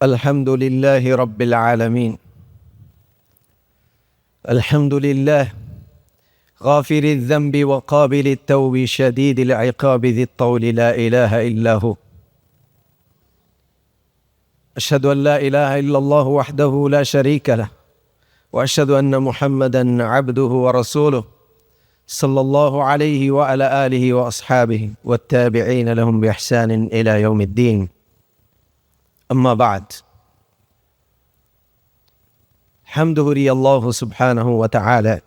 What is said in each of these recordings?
الحمد لله رب العالمين. الحمد لله غافر الذنب وقابل التوب شديد العقاب ذي الطول لا إله إلا هو. أشهد أن لا إله إلا الله وحده لا شريك له، وأشهد أن محمدا عبده ورسوله صلى الله عليه وعلى آله وأصحابه والتابعين لهم بإحسان إلى يوم الدين. أما بعد، حمده لي الله سبحانه وتعالى.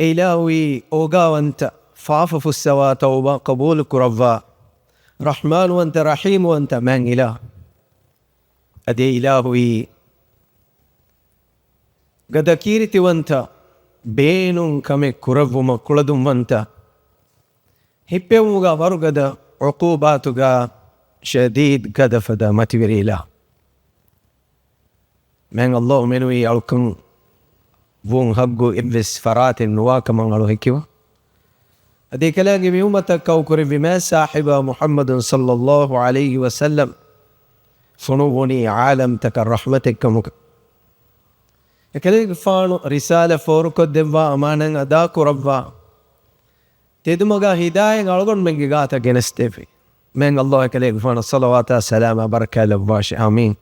إلهي أوغا وأنت فاعف السوا توبة قبول كرفا رحمن وأنت رحيم وأنت من إله. أدي إلهي قد كيرتي وأنت بين كم كرف مكلدم وأنت هبيوغا ورغد عقوباتك شديد قد فدا متبر إله من الله منوي ألكم وون هبغو إبس فرات النواك من الله هكيوا. أدي كلاغي بيومتك أو كربي ما صاحب محمد صلى الله عليه وسلم فنوني عالم تك رحمتك مك كلاغي فانو رسالة فوركو دبا أمانا أداكو ربا تدمغا هداية ألغن من غاتا جنستيفي من الله كلاغي فانو صلوات السلام بركة لباش آمين.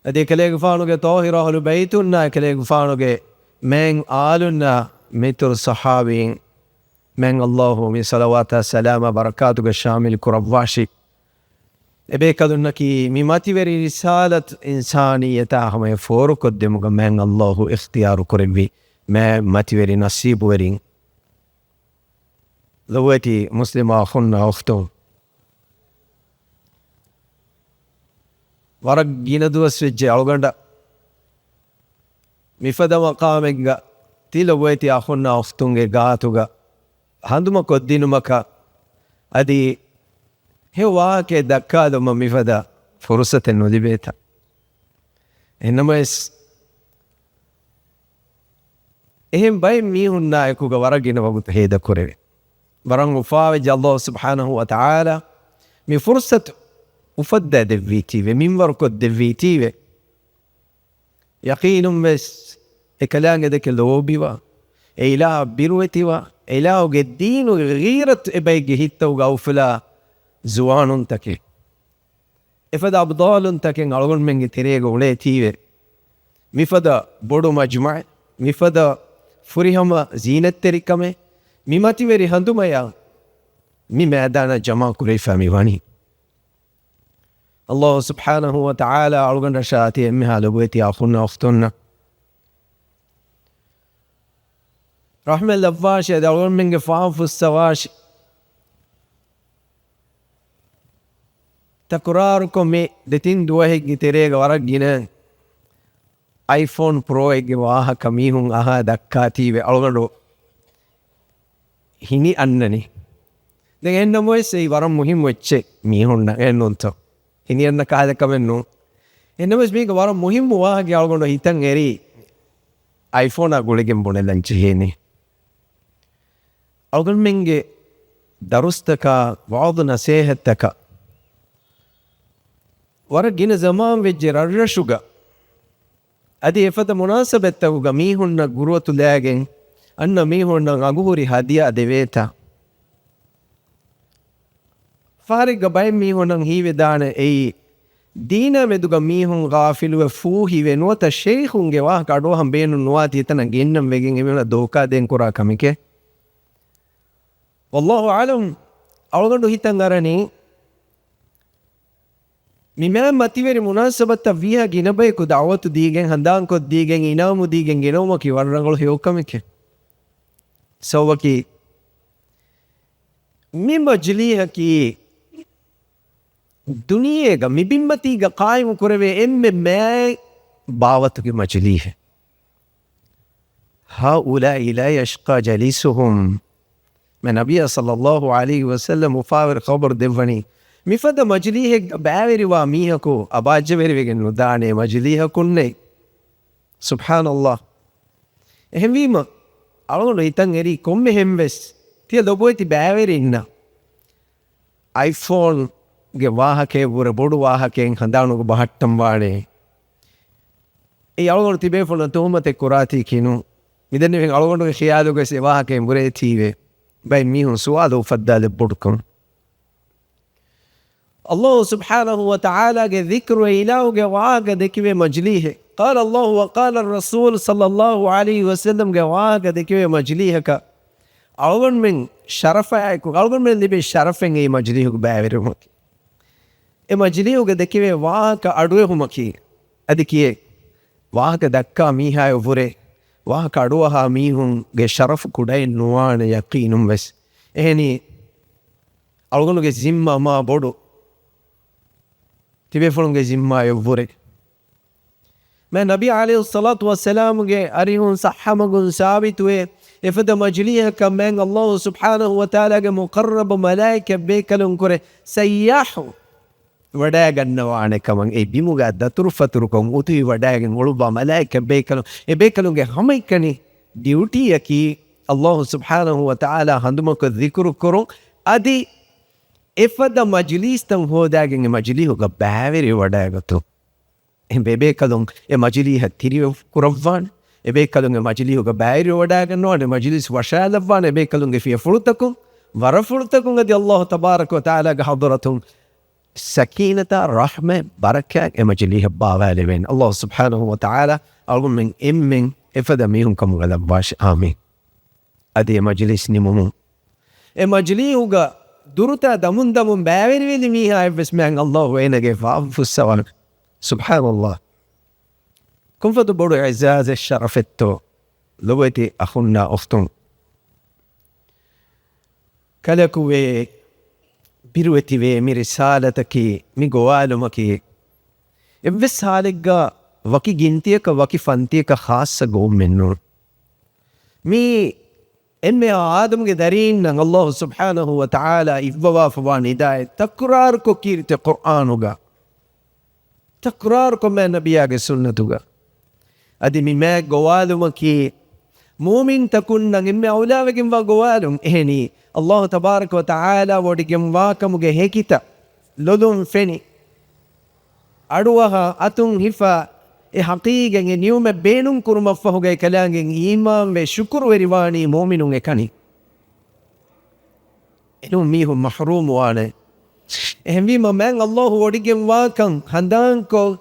أدي كلاغي فانو كي طاهر أهل بيتنا كلاغي فانو كي من آلنا مثل صحابين من الله من صلوات السلام بركاته الشامل كربواشي إبيكادنكي ميماتي وري رسالة إنسانية هم يفور قدمك من الله اختيار كربي ما ماتي وري نصيب ورين لوتي مسلم أخونا أختهم ورق جيندو سويجي ألغندا مفدا مقامك تلويتي أخونا أختونغ غاتوغا هندما كدينو مكا أدي هوا كي دكادو مفدا فرصة النودي بيتا إنما إهم باي ميهن نايكوغا ورقين وقت هيدا كوري بران وفاوج الله سبحانه وتعالى من فرصة وفدا دفيتيوه من وركو دفيتيوه يقين بس إكلان دك اللوبيوا إله بيروتيوا إله قدين وغيرة إبايجي هيتا وغوفلا زوان تكي إفدا أبضال تكي نغلون من تريغ وليتيوه مفدا بودو مجمع مفدا فريهم زينة تريكمه مماتي وري هندو ميا ممادانا جمع كريفا ميواني الله سبحانه وتعالى أرغن رشاتي أمها لبويتي أخونا أختنا رحمة اللفاشي أرغن من فعف السواشي تقراركم مي دتين دوهيك تريغ ورقنا آيفون برو ايجي واها كميهن آها دكاتي أرغن هني أنني دعين نموي سي ورم مهم وچه ميهن نغنونتو هني أنك هذا كمنو إنما اسمي كبار مهم هو كي أقول له هيتان غيري آيفون أقول لكم بونه لانشيني أقول منك درستك وعظ نصيحتك ورجينا زمان بجرار رشوجا أدي فت مناسبة توجا ميهن غروة لاجين أن ميهن غوري هدية أديتا فارق باي ميهن هي بدان أي دينا مدوغا ميهن غافل وفوهي ونوتا شيخون جواه كادو هم بينو نواتي تنا جينم ويجين إمنا دوكا دين كورا كميكه والله أعلم أولغندو هيتان غراني ميمان ماتيوري مناسبة فيها جينباي كو دعوت ديجين هندان كو ديجين إنامو ديجين جينوما كي ورنغل هيو كميكه سوكي ميما جليها كي दुनिया का मिबिम्मती का कायम कुरेवे एम्मे मैं बावत की मछली है هؤلاء لا يشقى جليسهم من نبي صلى الله عليه وسلم مفاور خبر دفني مفد مجليه باوري واميهكو أباجبري ويجن نداني مجليه كنني سبحان الله هم ويما ألون ريتان غري كم هم بس තිය ලොබොයිති බෑවෙරි ඉන්න iPhone ಗೆ ವಾಹಕೆ ಬುರ ಬೊಡು ವಾಹಕೆ ಹಂದಾಣುಗ ಬಹಟ್ಟಂ ವಾಣೆ ಈ ಅಳಗೊಂಡು ತಿಬೇಫುನ ತೋಮತೆ ಕುರಾತಿ ಕಿನು ಇದನ್ನು ಅಳಗೊಂಡು ಖಿಯಾದುಗೆ ಸೆ ವಾಹಕೆ ಬುರೆ ತೀವೆ ಬೈ ಮೀಹು ಸುವಾದು ಫದ್ದಾಲೆ ಬುಡ್ಕಂ الله سبحانه وتعالى ذكر إلهه واق ذكوه مجليه قال الله وقال الرسول صلى الله عليه وسلم واق ذكوه مجليه أول من شرفه أول من اللي بشرفه مجليه بأوره مجليه ذكوه واق أدوه مكي أدكيه واق دكا ميها يفره واق أدوها ميهم شرف كداي نوان يقينهم بس يعني أول من زمّا ما بدو تبيفلون جزيما يفوري ما النبي عليه الصلاة والسلام أريهم صحمهم ثابت إفدا مجليها كمان الله سبحانه وتعالى مقرب ملائكة بيكلون كره سياحو وداعا نوعنا كمان بيموجا دترفة تركم أتوي وداعا ولبا ملائكة بيكلون همي كني ديوتي يكي الله سبحانه وتعالى عندما كذكر كرون أدي إفدا مجلس تم هو داعين مجليه كباوري وداعتو بيكلون مجليه تريو كرفان بيكلون مجليه كباوري وداعن وان مجلس وشالفان بيكلون في فرطكم ورفرطكم قد الله تبارك وتعالى حضرتهم سكينة رحمة بركة مجليه باوالين الله سبحانه وتعالى أقول من إمن إفدا ميهم كم غلب باش آمين أدي مجلس نمو مجليه درتا دمون باوري ويلي ميها بسمعن الله وينك فعف السوال سبحان الله كن فتبرو عزاز الشرفتو لويتي أخونا أختم كالكو بيروتي مي رسالتكي مي قوالمكي إبس حالك وكي جنتيك وكي فانتيك خاصة قوم منو مي إنما آدم کے درین نہ اللہ سبحانہ وتعالی إفوا فوان ہدایت تکرار کو کیرت قرآن ہوگا تکرار کو میں نبی آگے سنت ہوگا ادمی میں گوالم کی مومن تکن نگم اولا وگم وا گوالم اہنی اللہ تبارک وتعالی وڈگم واکم گے ہیکیتا لولم فنی اڑوها اتن ہفا حقيقة نيوم بينهم كرم فهوجا كلام إيمان بشكر وريواني مؤمنون كاني إنهم ميهم محروم وانا هم بما من الله وريجم واكن هندانكو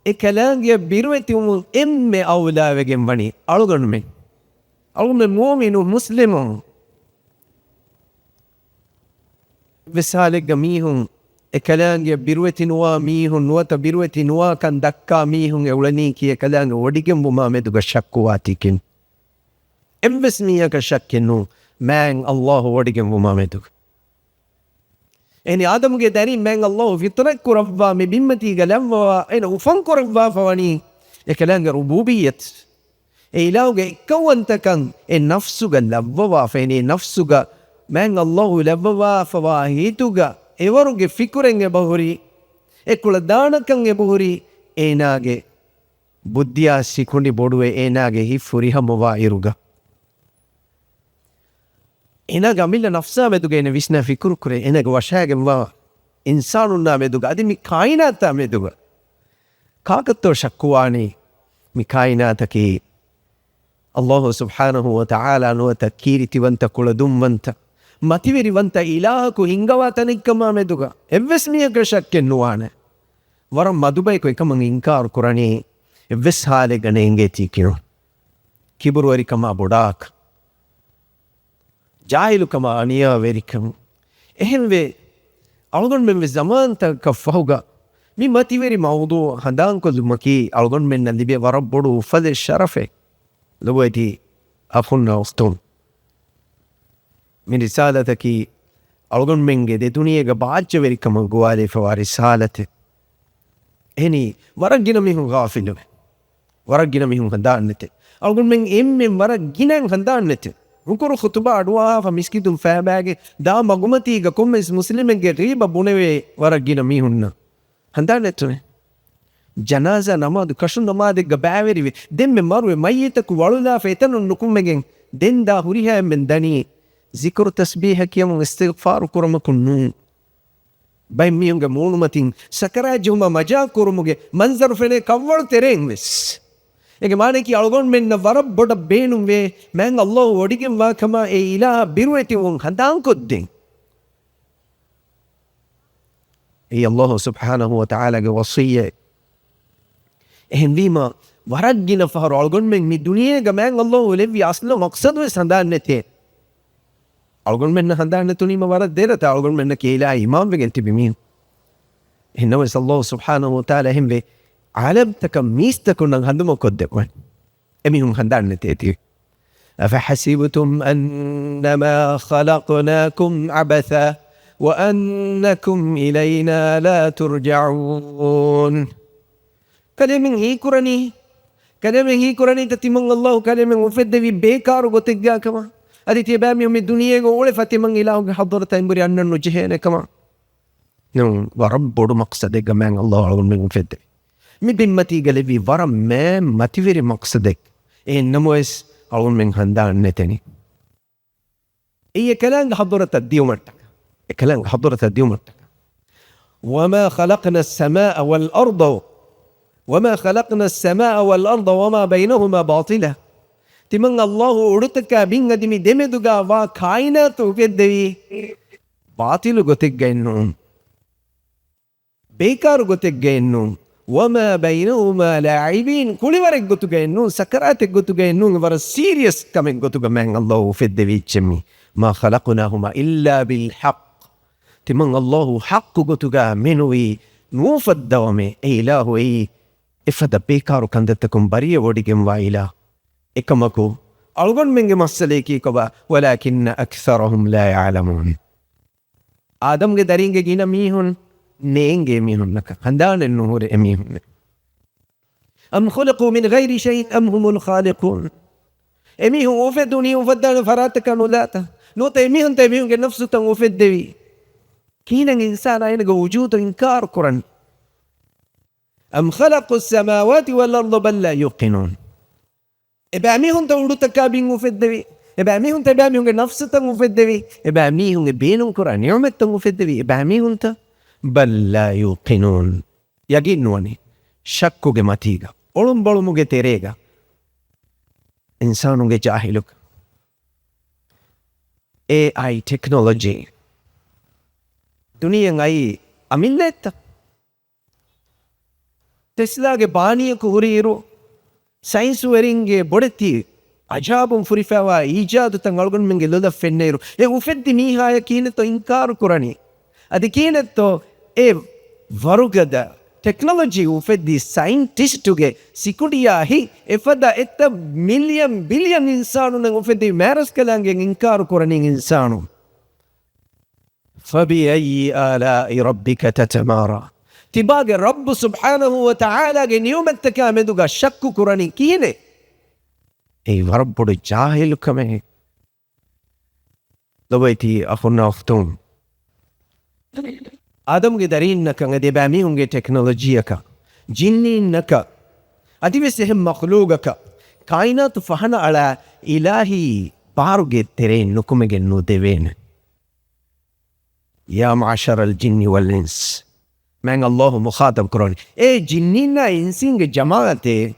الكلام يبيروتهم إم أولا وجم بني ألغن مؤمن مسلم بسالك ميهم الكلام يبيروتي نوا ميهم نوا تبيروتي نوا كان دكا ميهم أولاني كي الكلام وديكم بما مدوك شكواتيكين إم بسمية كشكينو من الله وديكم بما مدوك يعني آدم کے داري من الله فطرة كرفا مبيمتي قلم وإنه وفن كرفا فواني الكلام ربوبية إلهو كون تكن النفس قلبوا فإن النفس من الله لبوا فواهيتوك ಇವರಿಗೆ ಫಿಕುರೆಂಗೆ ಬಹುರಿ ಎಕ್ಕುಳ ದಾಣಕಂಗೆ ಬಹುರಿ ಏನಾಗೆ ಬುದ್ಧಿಯ ಸಿಕ್ಕುಂಡಿ ಬೋಡುವೆ ಏನಾಗೆ ಹಿ ಫುರಿಹಮವ ಇರುಗ ಏನಾಗ ಅಮಿಲ್ಲ ನಫ್ಸಾ ಮೆದುಗ ಏನ ವಿಷ್ಣ ಫಿಕುರು ಕುರೆ ಏನಾಗ ವಶಾಗೆ ವ ಇನ್ಸಾನುನ್ನ ಮೆದುಗ ಅದು ಮಿ ಕಾಯಿನಾತ ಮೆದುಗ ಕಾಕತ್ತೋ ಶಕ್ಕುವಾಣಿ ಮಿ ಕಾಯಿನಾತಕಿ ಅಲ್ಲಾಹು ಸುಬ್ಹಾನಹು ವ ತಆಲಾ ನುವತ ಕೀರಿತಿವಂತ ಕುಳದುಂವಂತ ಮತಿವಿರಿವಂತ ಇಲಾಹಕು ಹಿಂಗವ ತನಿಕ್ಕಮ ಮೆದುಗ ಎವ್ವೆಸ್ಮಿಯ ಶಕ್ಕೆ ನುವಾನೆ ವರಂ ಮದುಬೈಕು ಏಕಮಂಗ ಇಂಕಾರ ಕುರಣಿ ಎವ್ವೆಸ್ ಹಾಲೆ ಗಣೆ ಹಿಂಗೆ ತೀಕಿರು ಕಿಬುರುವರಿಕಮ ಬುಡಾಕ್ ಜಾಯಿಲುಕಮ ಅನಿಯ ವೆರಿಕಮ ಎಹೆಂವೆ ಅಳಗೊಂಡು ಮೆಂವೆ ಜಮಾನ್ ತಕ ಫಹುಗ ಮಿ ಮತಿವಿರಿ ಮೌದು ಹಂದಾಂಕೊದು ಮಕಿ ಅಳಗೊಂಡು ಮೆನ್ನ ಲಿಬೆ ವರಬ್ಬೊಡು ಫದೆ ಶರಫೆ ಲುವೈತಿ ಅಫುನ್ನ ಉಸ್ತುನ್ من رسالتك ألغن منك دي دنيا باجة وريكم قوالي فوا رسالته هني ورقنا ميهم غافل ورقنا ميهم خندانته ألغن من من ورقنا خندانته وكرو خطبة أدواها فمسكتم فاباك دا مغمتي كم مسلمين غريبة بنوي ورقنا ميهم خندانته جنازة نماذ كشن نماذ غباوري دم مروي ميتك ولولا فيتن نكم مگن دين دا هوريها من دني ذكر تسبيح كيم استغفار كرم كنون باي ميونغ مولمتين سكراجهما مجا كرموغي منظر فني كور ترين مس එක මානෙකි අලගොන් මෙන්න වර බොඩ බේනුම් වේ මෑන් අල්ලාහ් වඩිගෙන් වාකම ඒ ඉලාහ බිරුවේති උන් හදාන් කොද්දෙන් ඒ අල්ලාහ් සුබ්හානහු වතාලාගේ වසිය එහෙන් වීම වරග්ගින ෆහර අලගොන් මෙන් මි දුනියේග මෑන් අල්ලාහ් ලෙවි අස්ල මක්සද් වේ සඳහන් නැතේ අලගොන් මෙන්න හදාන්න තුනීම වර දෙරත අලගොන් මෙන්න කීලා ඉමාම් වෙගෙන් තිබිමි එහෙනම් අල්ලාහ් සුබ්හානහු වතාලා එහෙන් වේ عالمتك ميستك هندم كدبون أميهم خندان نتيتي أفحسبتم أنما خلقناكم عبثا وأنكم إلينا لا ترجعون كلمة هي كراني تتمنى الله كلمة وفد في بيكار وتجا كما أدي تبامي من الدنيا ولا فتمنى إله حضرة إمبري أن نجهنا كما نو ورب مقصد جمع الله على من وفد مي بمتي قلبي ورا ما متفيري مقصدك نموس أقول من هندان نتني كلام حضرة الديومرتك كلام حضرة الديومرتك وما خلقنا السماء والأرض وما بينهما باطلا تمن الله أردتك بين دمي دمدوغا وكائنات وكدوي باطل قتك جنون بيكار قتك جنون وما بينهما لاعبين كل ورق قتك جنون سكرات قتك جنون ورا سيريس كمن قتك من الله في الدويتشمي ما خلقناهما إلا بالحق تمن الله حق قتك منوي نوف الدوامي إله إفدا بيكار كندتكم بريه وديكم وإله إكمكو ألغن من مسلكي كبا ولكن أكثرهم لا يعلمون آدم کے درين کے گینا میہن نینگے میہن نکا خندان النهور اميهن أم خلقوا من غير شيء أم هم الخالقون اميهن وفدوني وفدان فراتك نولاتا نوتا اميهن تاميهن کے نفس تن وفدوي كينا إنسان عينك وجود إنكار قرآن أم خلقوا السماوات والأرض بل لا يوقنون إباميهن تولدتك بين وفدوي إباميهن تباميهن نفس تن وفدوي إباميهن بينهم قرآن نعمة تن وفدوي إباميهن بل لا يوقنون يقينوني شكو ماتيغا أولم بولمو تيريغا إنسانو جاهلوك AI technology दुनिया आई अमिल्लेता टेस्ला के बानी को हुरीरो साइंस वेरिंगे बड़ती अजाबुम फुरिफावा ईजाद तंगलगन मंगे लुदा फेन्नेरो उफेद्दी मीहाय कीने तो इनकार कुरानी अदि कीने तो वरुगदा टेक्नोलॉजी उफेद्दी साइंटिस्ट के सिकुडिया ही एफदा एत्त मिलियन बिलियन इंसानु न उफेद्दी मैरस कलांगे इनकार कुरानी इंसानु فبأي آلاء ربك تتمارى تباغ رب سبحانه وتعالى نيوم التكامدوغا شك قراني كيني ورب جاهل كمه دويتي أخونا أختون آدم کے درین نکا دبامی ہونگے ٹیکنالوجی کا جنی نکا ادی ویسے مخلوق کا کائنات فہنا علا الہی بارگے تیرے نکمگے نو دیوین يا معشر الجن والإنس من الله مخاطب قرآن جنينا إنسين جماعتي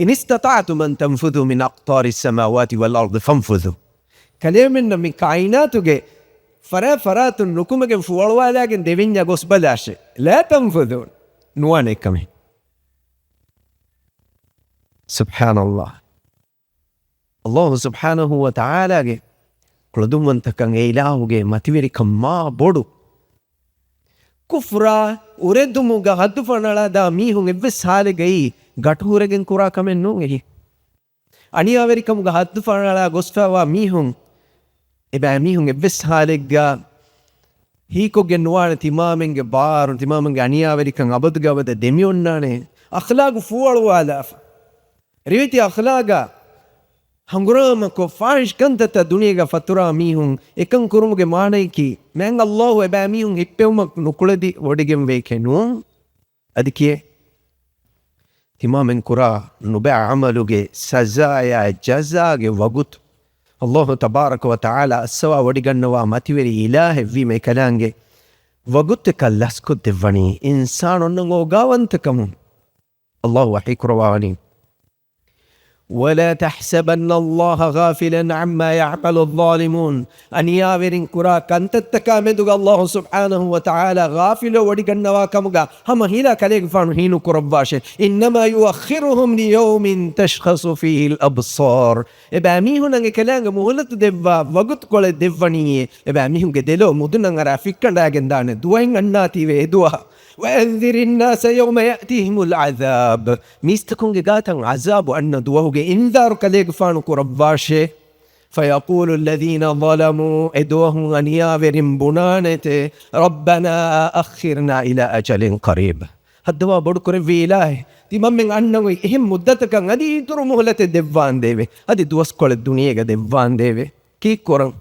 إن استطعتم أن تنفذوا من أقطار السماوات والأرض فانفذوا كلامنا من كائناتك فرات نكمك فوالوا لكن ديفينيا غوس بلاش لا تنفذون نواني كمين سبحان الله الله سبحانه وتعالى كلدومنتكن إلهوجي ماتيري كما بودو كفرا وردموغا هدو فنالا دا ميهون إبس حالي جاي غطورجن كورا كمن نونغي أني أمريكا هدو فنالا غوسفاوا ميهون إبا ميهون إبس حالي جا هيكو جنوان تمامنج بار تمامنج أني أمريكا عبدغا بده دميون نانه أخلاق فوالو على ريتي أخلاقا هنغرام کو فاش كنت الدنيا فترة ميهم إكن كروم کے معنی کی من الله إبا ميهم إبهم نقولدي وديهم ويكنون أديكيه تمام كرا نبع عملوجي سزايا جزاء وقت Allahu tabaraka wa ta'ala assawa wadigannawa mativeri ilahe vime kalange wagutte lasku devvani insaan onnango gavantakamu Allahu wahikurawani ولا تحسبن الله غافلا عما يعمل الظالمون أنياورين كرا كنتتكا مدوغ الله سبحانه وتعالى غافل وديغنوا كمغا هم هيلا كليك فانو هينو كرباشه إنما يؤخرهم ليوم تشخص فيه الأبصار إباميهو نانغ كلانغ مهلت دبا وقت كل دبانيه إباميهو كدلو مدن نغرا فكر داغندان دوين الناتي ويدوا وأنذر الناس يوم يأتيهم العذاب ميستكون جاتن عذاب أن دوه إنذار كليك فانو كرباشه فيقول الذين ظلموا إدوهم أن يابرن بنانته ربنا أخرنا إلى أجل قريب هدوا بدكر في إله تمام أنه هم مدتك غادي ترو مهلة ديفان ديبي هذه دوس كل الدنيا ديفان ديبي كي كورن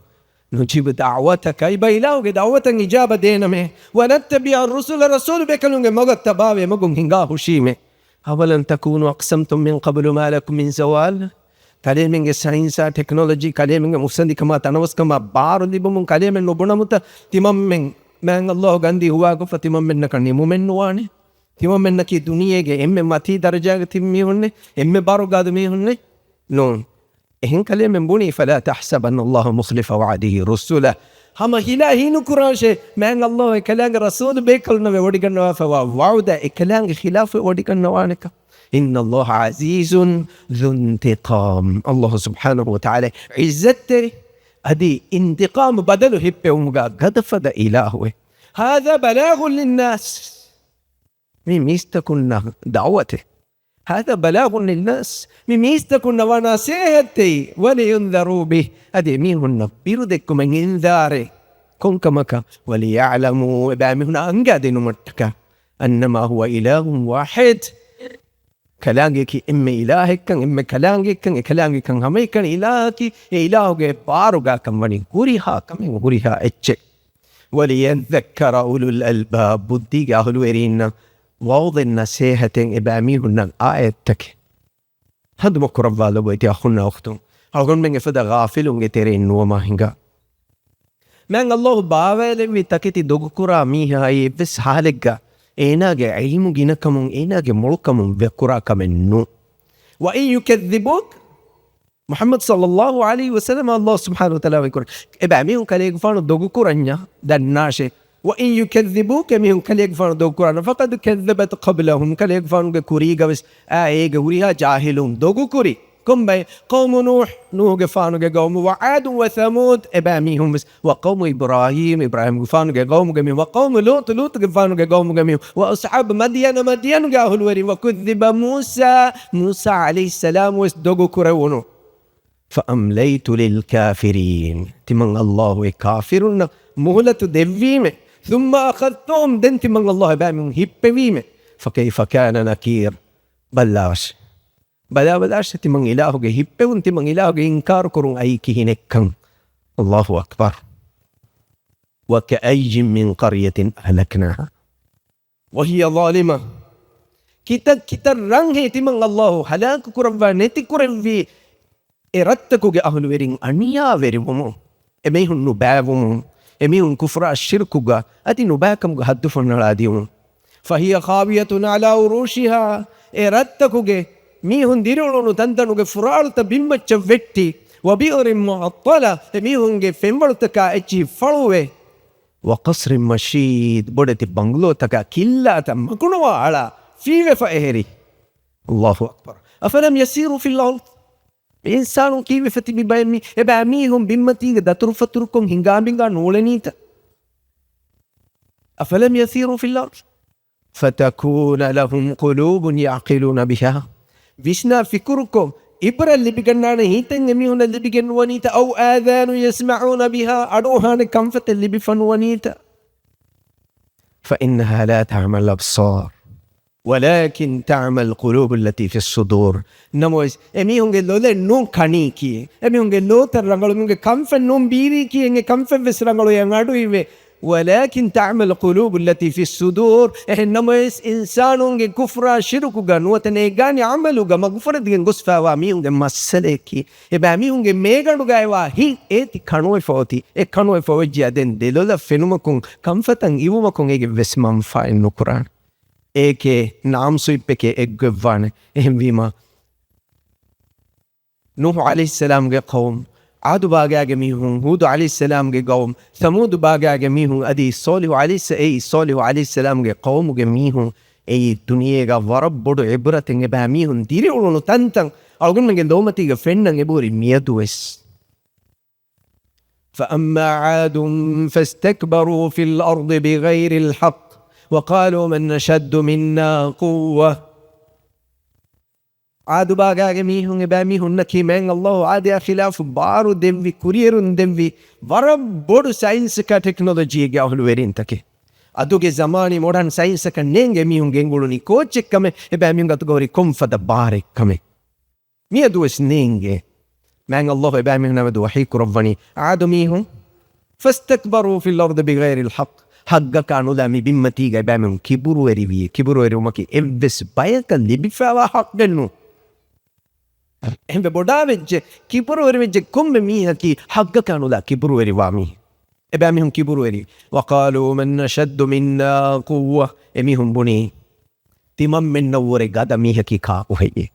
نجيب دعوتك أي بيلاوك دعوة إجابة دينامه ونتبع الرسول رسول بكلونج مغت تباوي مغم هنگاه شيمه أولا تكونوا أقسمتم من قبل ما لكم من زوال كلامين ساينس تكنولوجي كلامين مفسد كما تنوس كما بار اللي بمن كلامين لبنا مت تمام من الله غندي هو كف تمام من كني مؤمن واني تمام من كي دنيا के एम मथी दर्जा तिम्मी हुन्ने एम बारो गादमी हुन्ने नोन إن كلام بني فلا تحسبن الله مخلف وعده رسوله هم هلاهي نكراشه من الله كلام رسول بيكلنا وديكنا فوا وعد كلام خلاف وديكنا وانك إن الله عزيز ذو انتقام الله سبحانه وتعالى عزته هذه انتقام بدل هبه ومغا غدفد إلهه هذا بلاغ للناس ميستكن دعوته هذا بلاغ للناس ميستكن ونصيحتي ولينذروا به هذه ميهن بيردكم من انذاره كن كمك وليعلموا بامهن أنقاد نمتك أنما هو إله واحد كلامك إما إلهك إما كلامك كلامك هميك إلهك إلهك بارك كمن غريها كمن غريها إتش وليذكر أولو الألباب بديك أهل ورينا ووض النصيحة إباميهن آياتك هذا مكرب والو بيتي أخونا أختم أقول من فدا غافل ونجترين وما هنگا من الله باوي بتكتي دوغكورا ميها أي بس حالك إناجي علم جينكمون إناجي ملكمون بكورا كمنو وإن يكذبوك محمد صلى الله عليه وسلم الله سبحانه وتعالى يقول إباميهن كليك فانو دوغكورا نيا دناشي وإن يكذبوك ميهم كليك فانو دوغكورا فقد كذبت قبلهم كليك فانو كوريغا بس غوريها جاهلون دوغكوري كم بي قوم نوح فانو قوم وعاد وثمود إباميهم بس وقوم إبراهيم فانو قوم قميهم وقوم لوط فانو قوم قميهم وأصحاب مدين قاهل وري وكذب موسى عليه السلام وس دوغكورا فأمليت للكافرين تمن الله كافرون مهلة دفيمه ثم أخذتهم دنت من الله بامن هبويمه فكيف كان نكير بلاش تمن إلهك هبون تمن إلهك إنكار كرون أي كهنكن الله أكبر وكأي من قرية أهلكناها وهي ظالمة كتا رنه تمن الله هلاك كربا نتي كربي إرتكوك أهل ورين أنيا ورمو إميهن نباوم إميهن كفر الشركوك أتي نباكم هدفن العديون فهي خاوية على عروشها إرتكوك ميهن ديرون تندنوك فرارت بمتش فتي وبئر معطلة ميهن فمرتكا إتشي فروه وقصر مشيد بدت بنغلو تكا كلا تمكنوا على فيه فأهري الله أكبر أفلم يسيروا في الأرض إنسان كيف فتي ببامي إباميهم بمتي دتر فتركم هنگامينغا نولنيتا أفلم يسيروا في الأرض فتكون لهم قلوب يعقلون بها بيشنا فكركم إبرا اللي بيجنانا هيتن يميون اللي بيجنوانيتا أو آذان يسمعون بها أروهان كنفة اللي بفنوانيتا فإنها لا تعمل الأبصار ولكن تعمل القلوب التي في الصدور نموز أميهم قالوا له نون كانيكي أميهم قالوا ترى قالوا من كم فن نون بيري كي إنك كم فن بس قالوا ينعدوا يبي ولكن تعمل قلوب التي في الصدور. إنما إنسانون كفر شركوغا نوتنيغاني عملوغا مغفرتين غسفا واميونغ مسلكي إباميونغ ميغانوغا وهي إتي كانوي فوتي كانوي فوجي أدن دلولا فينومكون كمفتن إيومكون إيجي بسمام فاين نقران إيكي نام سويبكي إيجوفان إهمبيما نوح عليه السلام قوم عاد باقا جميعهم هود عليه السلام قوم ثمود باقا جميعهم أدي صالح عليه السلام قوم جميعهم أي الدنيا ورب بدو عبرة جباميهم ديري ولو تنتن أقول من دومتي فنن يبوري ميدوس. فأما عاد فاستكبروا في الأرض بغير الحق وقالوا من نشد منا قوة. عاد باقا جميعهم باميهم نكي من الله عاد خلاف بارو دموي كوريرون دموي ورب بدو ساينس كا تكنولوجي جاهل ويرين تكي أدوكي زماني مودرن ساينس كا نينجي ميهم جنگولوني كوچك كمي باميهم غتغوري كم فدبارك كمي ميدوس نينجي من الله باميهم نمدو وحيك رباني عادوا ميهم فاستكبروا في الأرض بغير الحق حق كانوا لامي بمتيجة باميهم كبروا وري ومكي إبس بايكا اللي بفاوا حق جنو هم بوداوج كبروا وري كم ميها كي حق كانوا لا كبروا وري وامي إباميهم كبروا وري وقالوا من نشد منا قوة إميهم بني تمام من نوري قادا ميها كي كاكو هي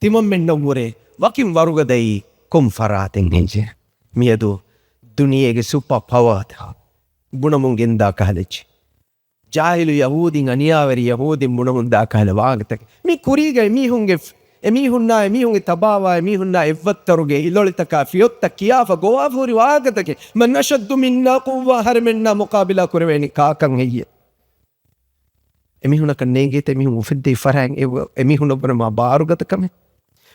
تمام من نوري وكيم واروغا داي كم فراتين نيجي ميادو دنيا کے سوپر پاور تھا بنمونگندا کہلچ جاہل یہودی انیاوری یہودی بنموندا کہلواگتک می کوریگا میہونگے میہونگے تباوا میہوننا ایوتروگے ایلولتکا فیوتکیا فگوافوری واگتک من نشد منا قوة ہر مننا مقابلہ کروینی کاکن ہے میہونا کننگے تے میہون فدی فرہنگ میہونا برما باروگتکم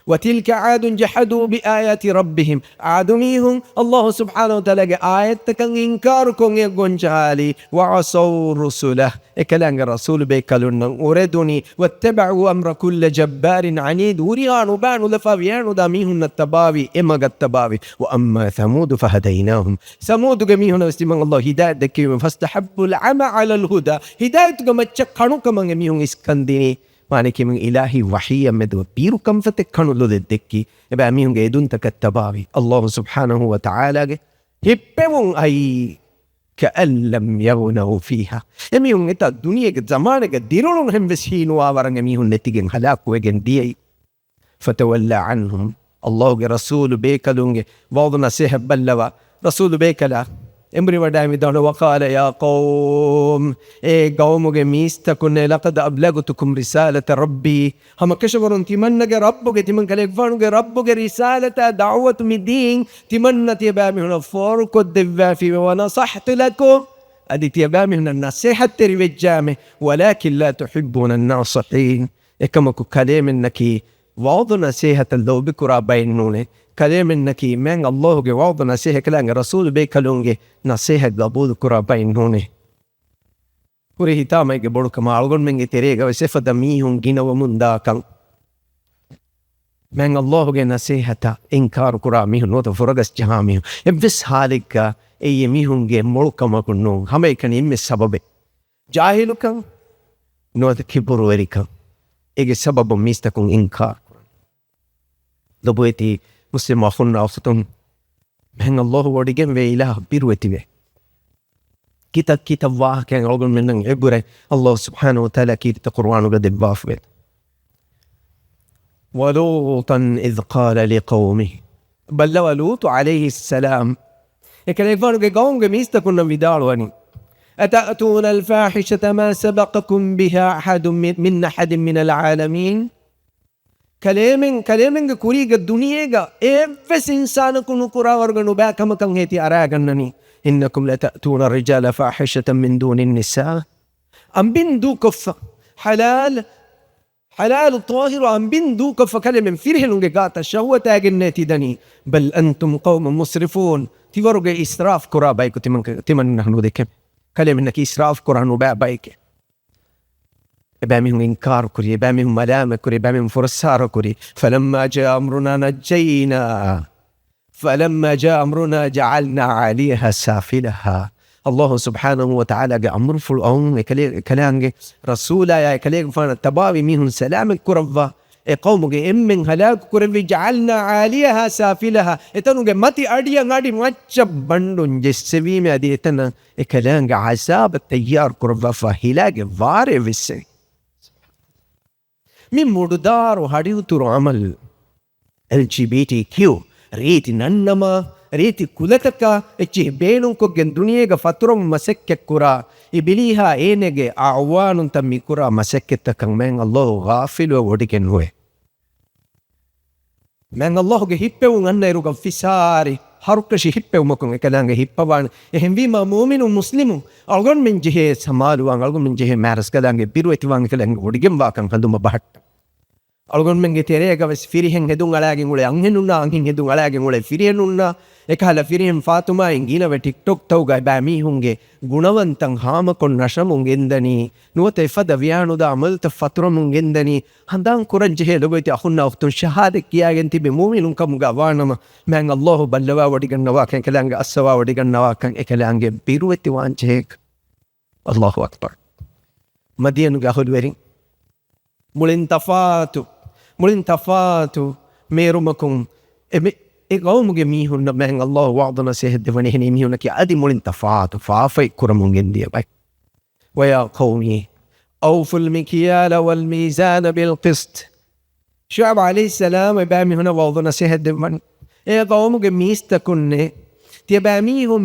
وتلك عاد جحدوا بآيات ربهم عادميهم الله سبحانه وتعالى آيات كان إنكاركم يقنجالي وعصوا رسله إكلان الرسول بيكالون أردني واتبعوا أمر كل جبار عنيد وريان بانو لفابيان داميهن التباوي إما التباوي وأما ثمود فهديناهم ثمود جميعنا واستمان الله هداية دكيهم فاستحبوا العمى على الهدى هداية كما تشكروا كما جميعهم إسكنديني معنى كي من إلهي وحيا مدو بيرو كم فتكنوا لذي الدكي يبقى ميهم جيدون تكتباوي الله سبحانه وتعالى يبقون أي كأن لم يغنوا فيها يميهم إتا الدنيا زمانك ديرون هم بسهين وآوران يميهم نتيجن خلاق ويجن دي فتولى عنهم الله رسول بيكالون وضنا سيحب بلوا رسول بيكالا امري ودائم دون وقال يا قوم قومك ميستكن لقد أبلغتكم رسالة ربي هم كشفرون تمنى ربك تمنى كالكفانك ربك رسالة دعوة مدين تمنى تيبامي هنا فورك الدفافي ونصحت لكم أدي تيبامي هنا النصيحة تريبجامي ولكن لا تحبون الناصحين كما كلام إنك وعض نصيحة اللو بكرا بينوني كلام إنك من الله جواب نصيحة كلام الرسول بيكلونجي نصيحة قبول كرا بينوني وريه تامي جبرو كما أقول من تريجا وسيف دميهم جينا ومنداكم من الله جي نصيحة إنكار كرا ميهم نوت فرقس جهاميهم بس حالك أي ميهم جي ملكما كنون هم يكن يم السبب جاهلكم نوت كبر وريكم إيه سبب ميستكون إنكار دبويتي مسلم أخونا أفتون من الله ورجيم وإله بيروتي كتاب واه كان رجل من عبره الله سبحانه وتعالى كتاب القرآن قد البافل ولوطا إذ قال لقومه بل ولوط عليه السلام كان يفرق قوم ميستكون بداروني أتأتون الفاحشة ما سبقكم بها أحد من العالمين كلامن كوريغا الدنيا إفس إنسانكم كورا ورغنو باكم كم هيتي أراغنني إنكم لتأتون الرجال فاحشة من دون النساء أم بندو كف حلال الطاهر أم بندو كف كلمة فيرهن قاتا شهوة تاجنتي دني بل أنتم قوم مسرفون تورغ إسراف كورا بايكو تمن نحن ذيك كلمة إنك إسراف كورا نبا بايك بامهم إنكار كري بامهم ملامة كري بامهم فرسار كري فلما جاء أمرنا جعلنا عليها سافلها Allah subhanahu wa ta'ala ge amrful aun ekaleange rasula ya ekalege fana tabawi mihun salam kuravva e qawmuge emmen halak kurevi ja'alna 'aliyaha safilaha etanuge mati adiya ngadi macca bandun jessevime adi etana ekaleange azab tayyar kuravva fa hilage vare visse min mududaru hadiyuturu amal LGBTQ ರೀತಿ ನನ್ನಮ ರೀತಿ ಕುಲತಕ ಎಚ್ಚಿ ಬೇಣುಂಕೊಗ್ಗೆನ್ ದುನಿಯೆಗ ಫತುರಂ ಮಸೆಕ್ಕೆ ಕುರ ಈ ಬಿಲಿಹ ಏನೆಗೆ ಆ ಅವ್ವಾನುಂತ ಮಿ ಕುರ ಮಸೆಕ್ಕೆತ್ತಕಂ ಮೆಂಗ್ ಅಲ್ಲಾಹು ಗಾಫಿಲು ಒಡಿಗೆನ್ ಹುವೆ ಮೆಂಗ್ ಅಲ್ಲಾಹುಗೆ ಹಿಪ್ಪೆವು ನನ್ನ ಇರುಗ ಫಿಸಾರಿ ಹರುಕಶಿ ಹಿಪ್ಪೆವು ಮಕುಂ ಎಕದಂಗೆ ಹಿಪ್ಪವಾನ್ ಎಹೆಂ ವಿಮ ಮೂಮಿನು ಮುಸ್ಲಿಮು ಅಲ್ಗೊನ್ ಮಿನ್ ಜಿಹೆ ಸಮಾಲುವಾನ್ ಅಲ್ಗೊನ್ ಮಿನ್ ಜಿಹೆ ಮ್ಯಾರಸ್ ಕದಂಗೆ ಬಿರುವೆತಿವಾನ್ ಕದಂಗೆ ಒಡಿಗೆಂ ವಾಕಂ ಕಂದುಮ ಬಹಟ್ algon menge terega ves firihen hedun alagen ule anhenunna angin hedun alagen ule firihenunna ekala firihen fatuma ingina ve tiktok tawga ba mi hunge gunawantan hama kon nashamun gendani nuwate fada vianuda amalta faturamun gendani handan kuranje he logoti akhunna uftun shahade kiyagen tibe mu'minun kamuga wanama man Allah ballawa wadiganna wa kan kalanga aswa wadiganna wa kan ekalange biruweti wanchek Allahu akbar madiyanu ga hodweri mulin tafatu merumakum e qawmuge mihunna men Allah wa'dana sehde wani heni mihunna ki adi mulin tafatu faafai kuramun gendiya bay wa ya qawmi awful mikyala wal mizan bil qist Shu'aib alayhi salam ba mihunna wa'dana sehde wani e qawmuge mistakunne tiya ba mihun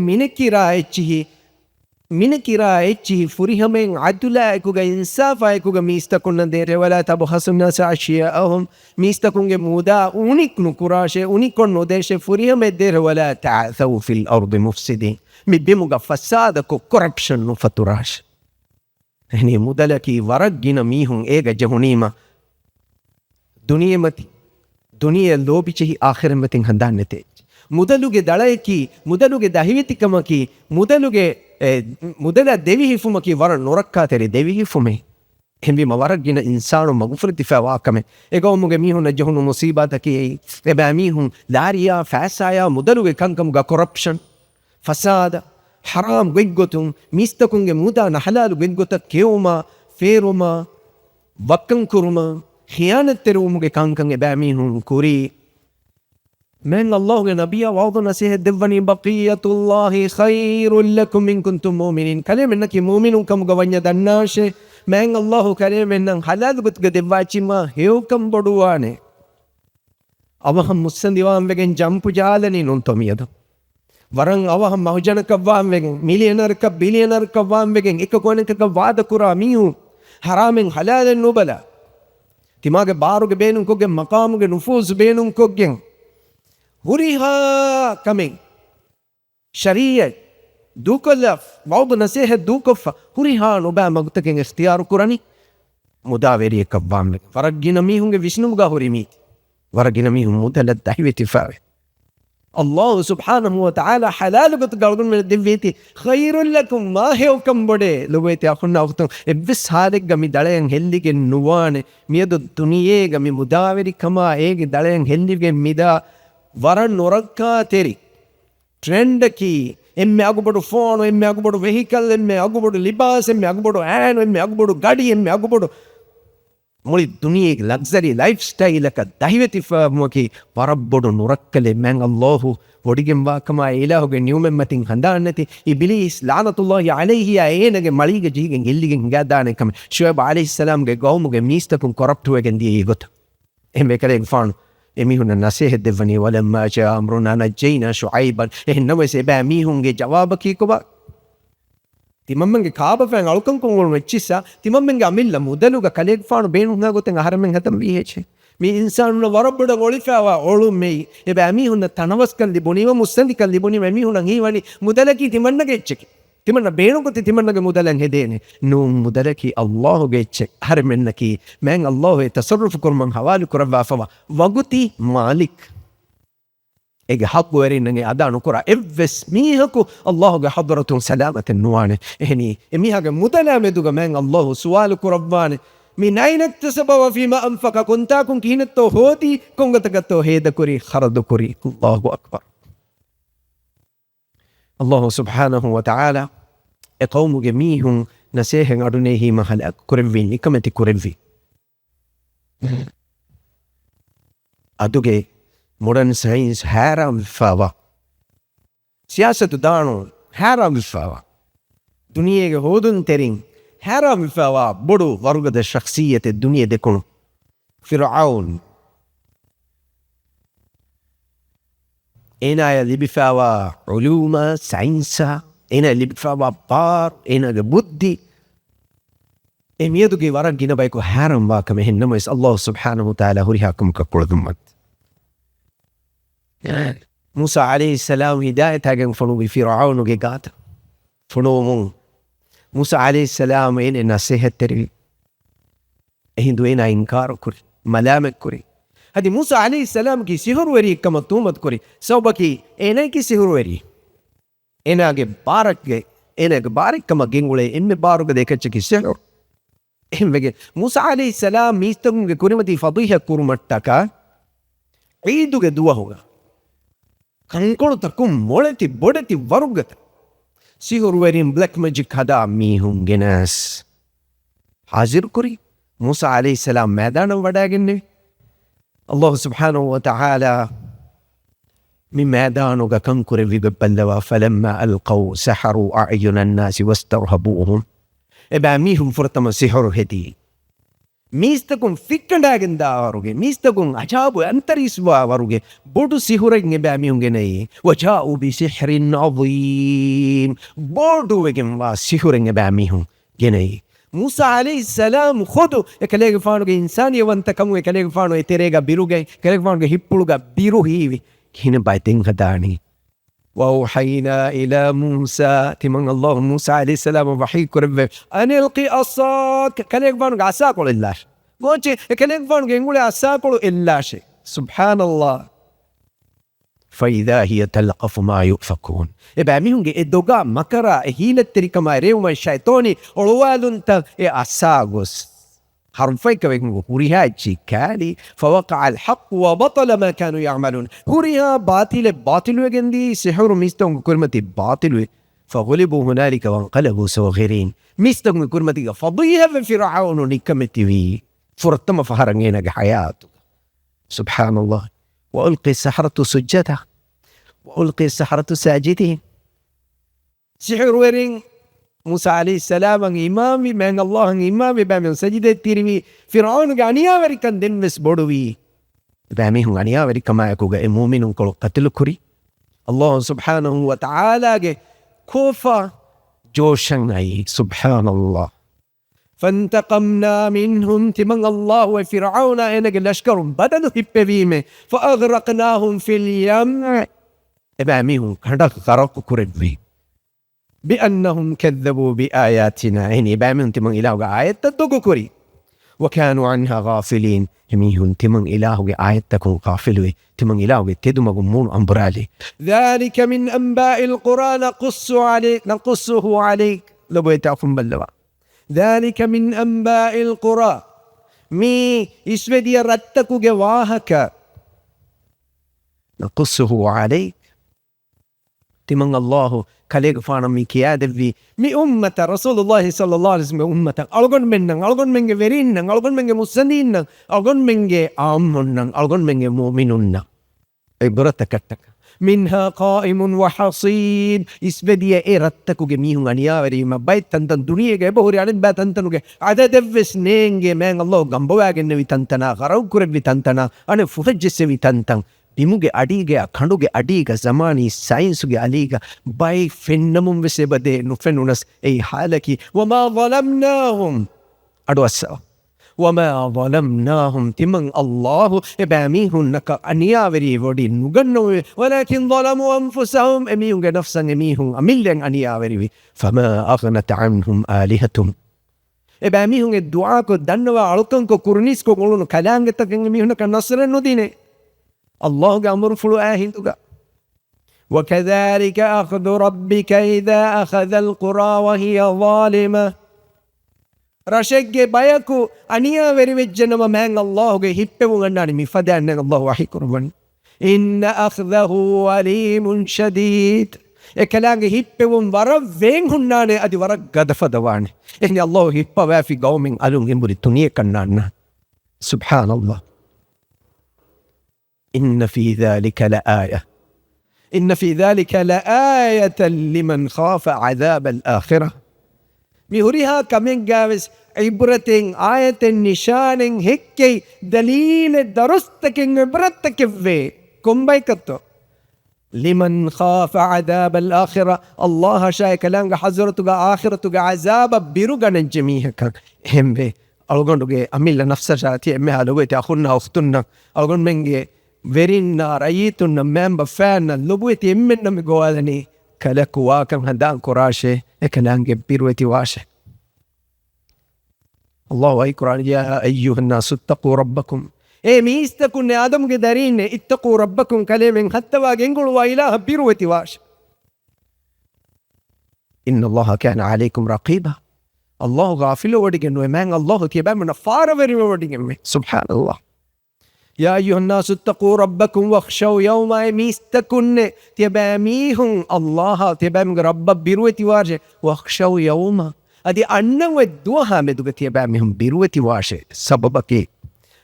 minekira echi furihamen adula ekuga insafa ekuga mistakunna dere wala tabhasunna sa'shiyahum mistakunge muda unik nukurashe unikon nodeshe furihame dere wala ta'thaw fil ardi mufsidin mibimuga fasada ko corruption no faturash yani mudalaki waragina mihun ega jahunima duniya lobichi akhiramatin handanete mudaluge dalayki mudaluge dahivitikkamaki mudala devihiffumaki wara norakka teri devihifume hembi mawaragina insanu magfurti fawakame egawmuge mihun jahunu musibataki eba mihun dariya fasaya mudaluge kankamuga corruption fasada haram geggotum mistakunge muda na halalu geggota keuma feruma wakkan kuruma khiyanat terumuge kankan eba mihun kuri من الله نبيا وعظنا سيه الدفني بقية الله خير لكم إن كنتم مؤمنين كلام إنك مؤمن كم قوانيا دناش من الله كلام إنك حلال قد دفاعي ما هيو كم بدوانه أوهم مسندوان وعن جامب جالني نونتم يدو ورن أوهم مهجن كوان وعن مليونر كبليونر كوان وعن إكوانك كواد كراميو حرام حلال نوبلا تماغ بارو بينهم كوجن مقام نفوس بينهم كوجن Huriha coming. Shariat. Dukalaf. Waudu nasihat dukafa. Huriha nuba magutaking ikhtiyaru kurani. Mudaveri kabam. Faragina mihunge Vishnuga hurimit. Varagina mihun mudala dahveti fawe. Allah subhanahu wa ta'ala halalugat gardun min divveti khairul lakum ma hewkam bode lugweti akhunna ukhtum ebbis haleg gami dalayan hellige nuwane miedu duniye gami mudaveri kama ege dalayan hellige mida weren't ನೊರಕ್ಕ ತೇರಿ ಟ್ರೆಂಡ್ ಕಿ ಎಮ್ಮೆ ಆಗಬಹುದು ಫೋನ್ ಎಮ್ಮೆ ಆಗಬಹುದು ವೆಹಿಕಲ್ ಎಮ್ಮೆ ಆಗಬಹುದು ಲಿಬಾಸ್ ಎಮ್ಮೆ ಆಗಬಹುದು ಆ್ಯನ್ ಎಮ್ಮೆ ಆಗಬಹುದು ಗಾಡಿ ಎಮ್ಮೆ ಆಗಬಹುದು ಮುಳಿ ದುನಿಯೆಗೆ ಲಕ್ಸರಿ ಲೈಫ್ ಸ್ಟೈಲ್ ಅಕ್ಕ ದೈವತಿ ಫಮೋಕಿ ವರಬ್ಬೊಡು ನೊರಕ್ಕಲೆ ಮ್ಯಾಂಗ್ ಅಲ್ಲಾಹು ಒಡಿಗೆಂಬ ಕಮ ಇಲಾಹುಗೆ ನ್ಯೂಮೆಮ್ಮತಿಂಗ್ ಹಂದಾನ್ನತಿ ಈ ಬಿಲೀಸ್ ಲಾನತುಲ್ಲಾಹಿ ಅಲೈಹಿ ಏನಗೆ ಮಳಿಗೆ ಜೀಗೆ ಎಲ್ಲಿಗೆ ಹಿಂಗಾದಾನೆ ಕಮ ಶುಯಬ್ ಅಲೈಹಿ ಸಲಾಮ್ಗೆ ಗೌಮುಗೆ ಮೀಸ್ತಕುಂ ಕೊರಪ್ಟ್ ಹೋಗೆಂದಿಯೇ ಗೊತ್ತು ಎಮ್ಮೆ ಕಲೆಗೆ ಫಾಣು emihuna nasihat devani walamma jaa amruna najjayna shu'ayban ehnawe seba mihunge jawabaki koba timammange kaaba fan alukan kongol mechissa timammange amilla mudaluga kaleg faanu beenunga goten aharamen hatam viheche mi insanuna warabboda golifawa olu mei eba mihuna tanawaskan liboniwa musandikal liboniwa mihuna hiwani mudalaki timannage echeki timanna beenugote timannage mudalan hedene nu mudalaki Allahu echek harmennaki men Allahu tasarruf kurman hawali kurava fawa waguti malik ege haqqu weringe adanu kura evves mihaku Allahu ge hadratun salamatan nuwane ehni emihaga mudala meduga men Allahu sual kuravane min aina iktasaba wa fima anfaqa kuntakum kinatto hoti kongatagato heda kuri kharadu kuri Allahu akbar Allah subhanahu wa ta'ala قومك ميهم نسيهن أدنيه محل كربين إكمتي كربي أدوكي modern science حرام فاوا سياسة دانو حرام فاوا دنيا هودن ترين حرام فاوا بدو ورقة الشخصية الدنيا دكون فرعون إنا اللي بفاوا علوم ساينسا إنا اللي بفاوا بار إنا بودي إميدوكي ورق جينا بايكو حرام واكم هنما يس الله سبحانه وتعالى هريهاكم كقول ذمت موسى عليه السلام هداية هاجن فنو بفرعون وجات فنو مون موسى عليه السلام إن نصيحة تري هندو إنا إنكار كوري ملامك كوري هذه موسى عليه السلام كي سحر وري كما تومت كوري سوبكي إنا كي سحر وري إنا كي بارك كما جينغولي إن بارك ديكتش كي سحر موسى عليه السلام ميستم كوري متي فضيحة كورمتكا عيدو كدوا هوغا ಕಂಕೊಳು ತಕ್ಕು ಮೊಳೆತಿ ಬೊಡೆತಿ ವರುಗತ ಸಿಹುರುವರಿನ್ black magic ಹದ ಮೀಹುಂಗೆನಸ್ ಹಾಜಿರ್ ಕುರಿ ಮೂಸಾ ಅಲೈಹಿ ಸಲಾಂ मैदान ವಡಾಗಿನ್ನೆ ಅಲ್ಲಾಹ್ ಸುಬ್ಹಾನಹು ವ ತಆಲಾ من मैदान وكم كره ببلوا فلما ألقوا سحروا أعين الناس واسترهبوهم إبا ميهم فرتم سحر هدي ميستكم فكنداغن داوروغي ميستكم عجاب أنتريسوا وروغي بودو سحرين إبا ميهم جناي وجاءوا بسحر عظيم بودو وجم سحرين إبا ميهم جناي موسى عليه السلام خدو يكليغ فانو إنسان يوانتكم يكليغ فانو يتريغا بيروغي يكليغ فانو هيبولغا بيرو هيوي هنا بايتين غداني وأوحينا إلى موسى تمن الله موسى عليه السلام وحي كرب أن ألقي عصاك كان يكفون عصاك ولا إلا شيء قلت كان يكفون يقول عصاك ولا إلا شيء سبحان الله فإذا هي تلقف ما يؤفكون إبا ميهم الدوغا مكرا هيلة تريك ما ريوم الشيطاني ولوالن تا عصاغوس حرفيك بيكون هوريها جيكالي فوقع الحق وبطل ما كانوا يعملون هوريها باطل وجندي سحر ميستون كرمتي باطل فغلبوا هنالك وانقلبوا صاغرين ميستون كرمتي فضيها في فرعون نكمتي في فرتم فهرنينا حياته سبحان الله وألقي السحرة سجدا وألقي السحرة ساجدين سحر ورين موسى عليه السلام إمامي من الله إمامي بامي سجدة تيرمي فرعون غانيا وريكان دنس بودوي بامي هم غانيا وريكا ما يكوغا المؤمن كل قتل كري الله سبحانه وتعالى كوفا جوشن أي سبحان الله فانتقمنا منهم تمن الله وفرعون إنك الأشكر بدل هببيمه فأغرقناهم في اليم بامي هم كردك غرق كربي بأنهم كذبوا بآياتنا يعني بامن تمن إله آية تدوكوري وكانوا عنها غافلين هميهم تمن إله آية تكون غافلوي تمن إله تدم غمون أمبرالي ذلك من أنباء القرآن نقصه عليك لو يتعفن بلوا ذلك من أنباء القرى مي إسودي رتك جواهك نقصه عليك تمن الله كليك فانا من كيادة في مي أمة رسول الله صلى الله عليه وسلم أمة ألغن من غيرين ألغن من مسنين ألغن من آمن ألغن من مؤمنون عبرتك منها قائم وحصيد إسبدية إرتك جميعهم أنيا وريما بيت تنتن دنيا جاي بهوري على بيت تنتن وجا عدد فسنين جاي من الله جنبوا جن في تنتنا غرو كرب في تنتنا أنا فوجس في تنتن بيموجي أديجا خندوجي أديجا زماني ساينسوجي أليجا باي فينمم بسبده نفنونس أي حالكي وما ظلمناهم أدوسا وما ظلمناهم تمن الله إباميهم نك أنياوري ودي نغنوا ولكن ظلموا أنفسهم أميهم نفسا أميهم أميلن أنياوري فما أغنت عنهم آلهتهم إباميهم الدعاء كو دنوا علوكن كو كورنيس كو قولون كلام تكن أميهم نك نصر ندينه الله أمر فلو آهنتك وكذلك أخذ ربك إذا أخذ القرى وهي ظالمة رشق بيكو أنيا ورمجنما من الله هبه غناني مفدان الله وحي كربان إن أخذه وليم شديد كلانge hippewum wara wen hunnane adi wara gadafadawane ehni Allah hippa wafi gaumin alun emburi tuniye kannanna subhanallah inna fi dhalika la aya inna fi dhalika la ayatan liman khafa adhab al-akhirah mihuriha kamen gaves ibratin ayaten nishanen hekke dalil darustaken ibrattakeve kombaikatto liman khafa adhab al-akhirah Allah shay kalanga hazratuga akhiratuga azaba biruganen jemihaka hembe algonduge amilla nafsa shati emme halogete akhunna ukhtunna algon menge verinna rayitunna member fan lobweti emmenna me goalani kalaku wakan hadan kurashe ekalange birweti washe Allah ay Quran ya ayyuhan nasu ittaqu rabbakum ميستكن آدم قدرين اتقوا ربكم كلمة حتى واجنقل وإله بيروتي واش إن الله كان عليكم رقيبا الله غافل وديجن ومان الله تيبا من فار وري وديجن سبحان الله يا أيها الناس اتقوا ربكم واخشوا يوما ميستكن تيبا ميهم الله تيبا من رب بيروتي واش واخشوا يوما أدي أنو الدوها مدوك تيبا ميهم بيروتي واش سببك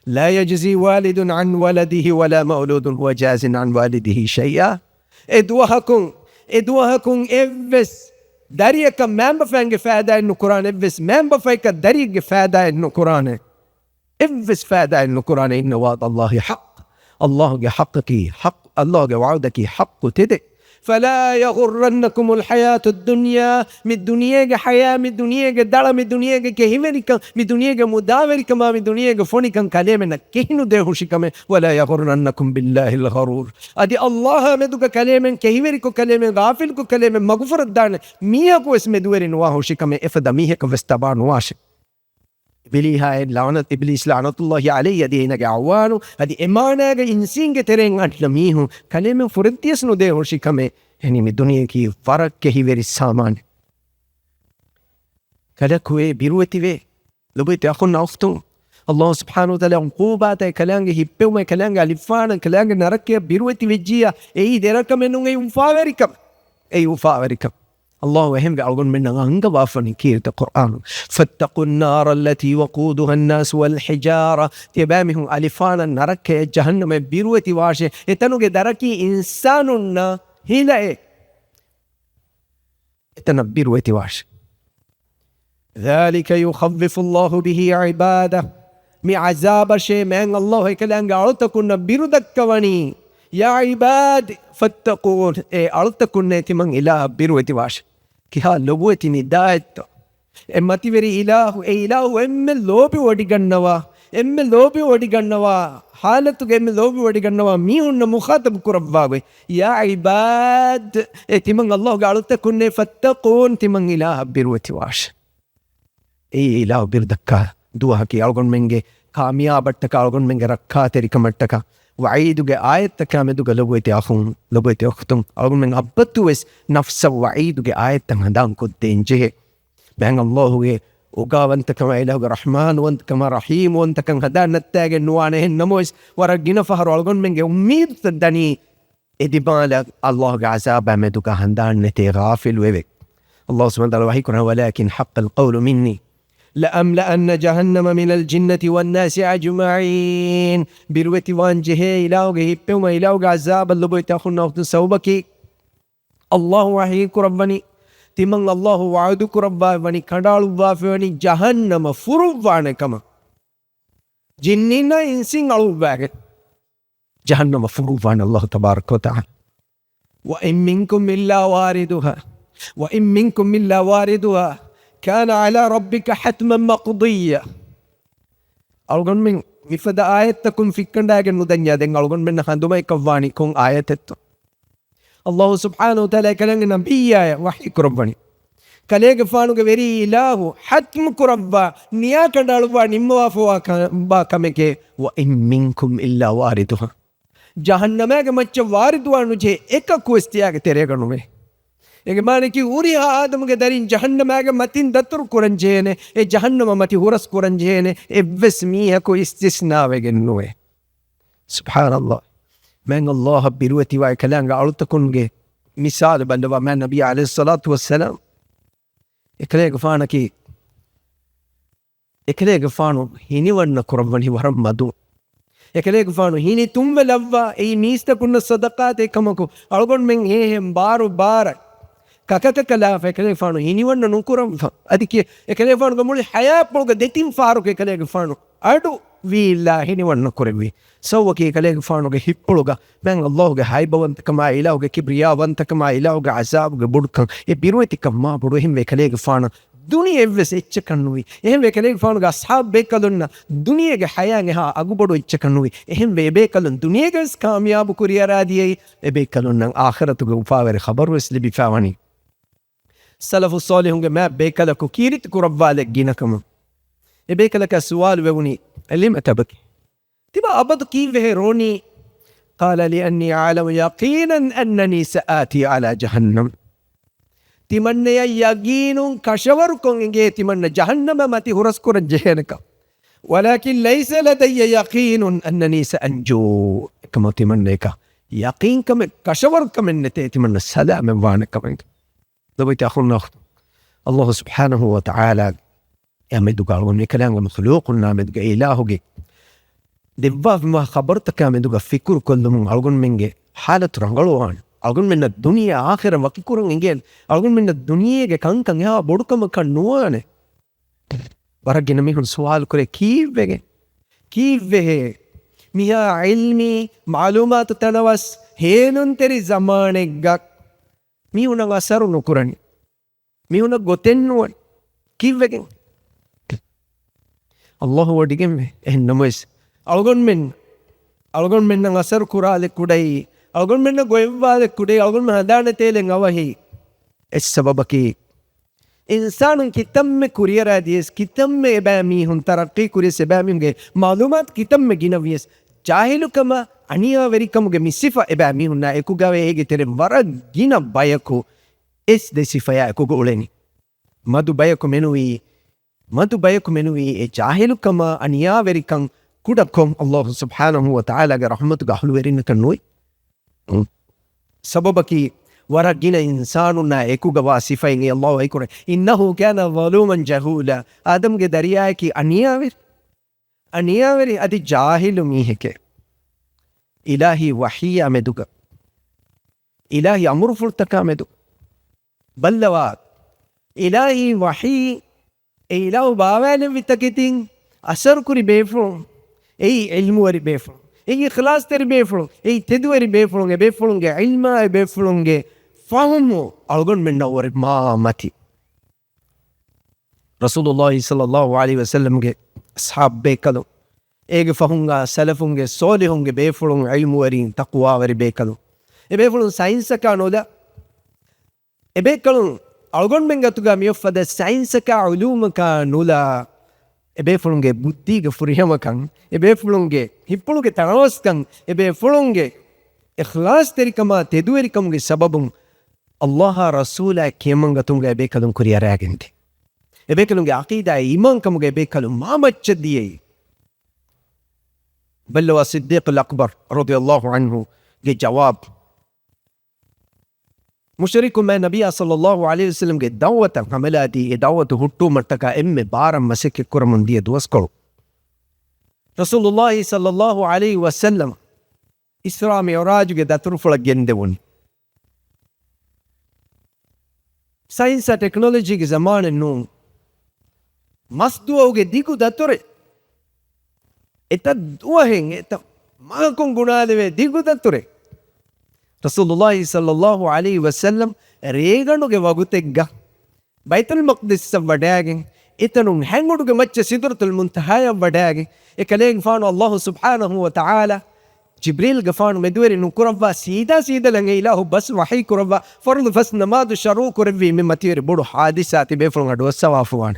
لا يجزي والد عن ولده ولا مولود هو جاز عن والده شيئا ادوهكم افس داريك مامبا فانج فادا انه قران افس مامبا فايك داريك فادا انه قران افس فادا انه قران ان وعد الله حق الله حقك حق الله وعدك حق تدي فلا يغرنكم الحياة الدنيا من الدنيا حياة من الدنيا دارا من الدنيا كهيمريكا من الدنيا مداوريكا ما من الدنيا فونيكا كلامنا كهنو دهوشيكا ولا يغرنكم بالله الغرور ادي الله مدوك كلامن كهيمريكو كلامن غافلكو كلامن مغفر الدان ميهكو اسم دورين واهوشيكا افدا ميهكا فستبان واشي إبليس لعنة الله عليه دينك عوانو هذه إمانة إنسان كترين أتلميه كلمة فرنتيس نده هرشي كمه يعني من الدنيا كي فرق كهي وير السامان كذا كوي بيروتي وي لبيت أخونا أختم الله سبحانه وتعالى عقوبات كلامه هيبه ما كلامه ألفان كلامه نركه بيروتي وجيا أي درك منو أي وفاوركم الله وهم بألغن من غنغ وافني كيرت القرآن فاتقوا النار التي وقودها الناس والحجارة تبامهم ألفانا نرك جهنم بيروتي واشي اتنوك دركي إنساننا هلا اتنا بيروتي واشي ذلك يخفف الله به عباده مي عذاب شيء من الله كلانغ أرتكن بيرودكواني يا عباد فاتقون أرتكن تمن إله بيروتي واشي كها لبوتي ندايت اما تيري إله ام لوبي ودي غنوا حالتك ام لوبي ودي غنوا ميون مخاطب كرباوي يا عباد تمن الله قالت كن فاتقون تمن إله بيروتي واش إله بيردكا دوها كي ألغن منجي كاميابتك ألغن منجي ركاتري كمتك وعيدك آيتك مدوك لبويتي أخون لبويتي أختم ألغن من أبتوس نفس وعيدك آيتك هدان كدين جه بأن الله وقاوانت كما إله الرحمن وانت كما رحيم وانت كما هدان نتاق النوانه النموس ورقنا فهر ألغن منجي أميد تدني إدبالك الله عذاب مدوك هدان نتي غافل ويبك الله سبحانه وتعالى وحيكنا ولكن حق القول مني لأملأن جهنم من الجنة والناس أجمعين بروتي وانجه إلهوغ هبهم إلهوغ عذاب اللبويت أخونا أخت سوبكي الله وحيك ربني تمن الله وعدك رباني كدال وافوني جهنم فروبانه كما جننا إنسين ألوباك جهنم فروبان الله تبارك وتعالى وإن منكم إلا واردها كان على ربك حتما مقضية ألغن من مفدا آية تكون في كنداغن ندنيا دين ألغن من خندوما يكفاني كون آية تتو الله سبحانه وتعالى كلام نبي وحي كرباني كليك فانو كبيري إله حتم كربا نيا كندالوا نموا فوا كمك وإن منكم إلا واردها جهنم مچ واردوا نجه एक क्वेश्चन तेरे गनुमे एक माने कि उरी आदम के दरिन जहन्नम आगे मतिन दत्तर कुरंजेने ए जहन्नम मति हुरस कुरंजेने ए वस्मी है कोई इस्तिस्ना वेगनुए सुभान अल्लाह मैं अल्लाह बिरुवती वाय कलांगा अळुतकुनगे مثال بندوا مع النبي عليه الصلاة والسلام එකලේක ෆානකි එකලේක ෆානු හිනිවන්න කුරම්වනි වරම් මදු එකලේක ෆානු හිනි තුම්බ ලව්වා ඒ මීස්ත කුන්න සදකාත එකමකු අල්ගොන් මෙන් හේහෙම් බාරු බාර කකක කලා එකලේක ෆානු හිනිවන්න නුකුරම් අදිකේ එකලේක ෆානු ගමුලි හයා පොල්ග දෙතින් ෆාරුක එකලේක ෆානු අඩු වීලා හිනිවන්න කුරෙවි සවකි එකලේක ෆානුගේ හිප්පොලුග මං අල්ලාහ්ගේ හයිබවන්තකම ඉලාහ්ගේ කිබ්‍රියාවන්තකම ඉලාහ්ගේ අසාබ්ගේ බුඩකම් ඒ පිරුවෙතිකම මා බුඩු හිම් එකලේක ෆානු දුනියෙව්වෙස් එච්ච කන්නුයි එහෙම එකලේක ෆානුගේ අස්හාබ් බේකලුන්න දුනියගේ හයාන් එහා අගුබඩු එච්ච කන්නුයි එහෙම බේකලුන් දුනියගේ කාමියාබු කුරියරාදියේ බේකලුන් නම් ආඛිරතුගේ උපාවර ඛබර් වෙස් ලිබි ෆාවනි සලෆු සාලිහුන්ගේ මා බේකලකු කීරිත කුරබ්වාලෙ ගිනකම بيكلك السؤال ووني لم تبكي تبا أبد كيف هيروني قال لأني أعلم يقينا أنني سآتي على جهنم تمنى يقين كشوركم إنجي تمنى جهنم ما تهرسكر الجهنك ولكن ليس لدي يقين أنني سأنجو كما تمنيك يقين كم كشوركم إن تمنى السلام من وانك منك ضبيت أخونا الله سبحانه وتعالى يا مدوغا من كلام مخلوق نامد إلهه دباب ما خبرتك يا مدوغا فكر كل من ألقون منك حالة رنغلوان ألقون من الدنيا آخر وقت كورن إنجيل ألقون من الدنيا كان يا بوركم كان نوانه برجنا ميهون سؤال كره كيف به ميها علمي معلومات تنوس هينون تري زمانك ميهون غسر نكرني ميهون غوتنوان كيف به الله وديكم إنمس ألقون من نغسر كرالك كداي ألقون من نغويبالك كداي ألقون من هدانة تيلين أوهي السبب كي إنسان كتم كوريرا ديس كتم إبامي هن ترقي كوريس إبامي هنگه معلومات كتم جينويس جاهلو كما أنيا وريكم هنگه مصفة إبامي هن إكو غاوه هيگه ترم ورا جينا بايكو إس دي صفايا إكو غوليني مدو بايكو منوي جاهلو كما أنيا وريكم كودكم الله سبحانه وتعالى رحمته غحلو ورين كنوي سببكي ورجنا إنساننا إكو غوا صفين الله يكره إنه كان ظلوما جهولا آدم کے دریائے کی انیاوری ادی جاہل میہک الہی وحی آمدوگا الہی امر فرتکا آمدو بلوات الہی وحی الہو باوالم ویتکتین اثر کری بیفرون ای علم وری بیفرون ای اخلاص تری بیفرون ای تدوری بیفرون علم بیفرون فهموا ألقون من نور ما متي رسول الله صلى الله عليه وسلم کے أصحاب بيكلو ایک فهمگا سلفونگے صالحونگے بيفلون علم ورين تقوى وري بيكلو بيفلون ساينس كانودا بيكلون ألقون من گتوگا ميوفد ساينس کا علوم کا نولا بيفلونگے بودھی کے فريهم کان بيفلونگے ہپلوگے تناوس کان بيفلونگے اخلاص تريكما تدوير كمگے سببون الله رسوله كيمن غتونغ بيكلون كوريا راغنت بيكلون عقيده ايمان كمغ بيكلون ما مچديه بل هو الصديق الاكبر رضي الله عنه جواب مشرك ما النبي صلى الله عليه وسلم دعوه عملاتي دعوه هټو مټکا ام بارم مسك کرمن دي دوسکو رسول الله صلى الله عليه وسلم اسراء معراج کے دترفل گندون ساينس ٹیکنالوجی کے زمانے نو مصدوع کے دیکھو دتورے اتا دوہن اتا ما کون گناہ دے دیکھو دتورے رسول اللہ صلی اللہ علیہ وسلم ریگنو کے وگتگا بیت المقدس وڈاگن اتنو ہنگڑو کے مچ سدرۃ المنتہا وڈاگن اکلیں فان اللہ سبحانہ وتعالی جبريل غفان مدوري نكربا سيدا لنگه اله بس وحي كربا فرض فس نماذ شروع كربي من متير بودو حادثات بيفرون دو سوافوان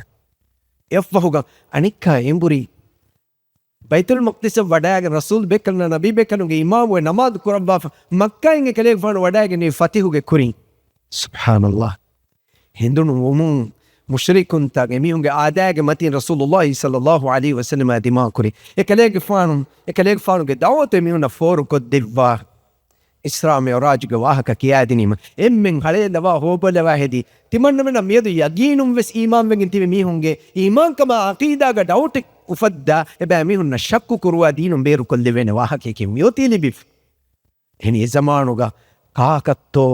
يفهوغا انيكا يمبري بيت المقدس وداغ رسول بكلنا نبي بكلنا امام ونماذ كربا مكه انگه كلي فان وداغ ني فتحوغا كوري سبحان الله هندون ومون مشركون تاغميونغ آداغ متين رسول الله صلى الله عليه وسلم دماء كوري اكليغ فانو دعوت ميونا فورو كو ديفا ಇಸ್ರಾ ಮಿರಾಜ್ಗೆ ವಾಹಕ ಕಿಯಾದಿನಿಮ ಎಮ್ಮೆನ್ ಹಳೆಯದವ ಹೋಬಲವ ಹೆದಿ ತಿಮಣ್ಣಮೆನ ಮಿಯದು ಯಗೀನುಂ ವೆಸ್ ಈಮಾನ್ ವೆಗಿನ್ ತಿವೆ ಮೀಹುಂಗೆ ಈಮಾನ್ ಕಮ ಅಕೀದಾಗ ಡೌಟ್ ಉಫದ್ದ ಎಬೆ ಮೀಹುನ್ನ ಶಕ್ಕು ಕುರುವ ದೀನುಂ ಬೇರು ಕೊಲ್ಲಿವೆನೆ ವಾಹಕಕ್ಕೆ ಮಿಯೋತಿಲಿ ಬಿಫ್ ಹೆನಿ ಜಮಾನುಗ ಕಾಕತ್ತೋ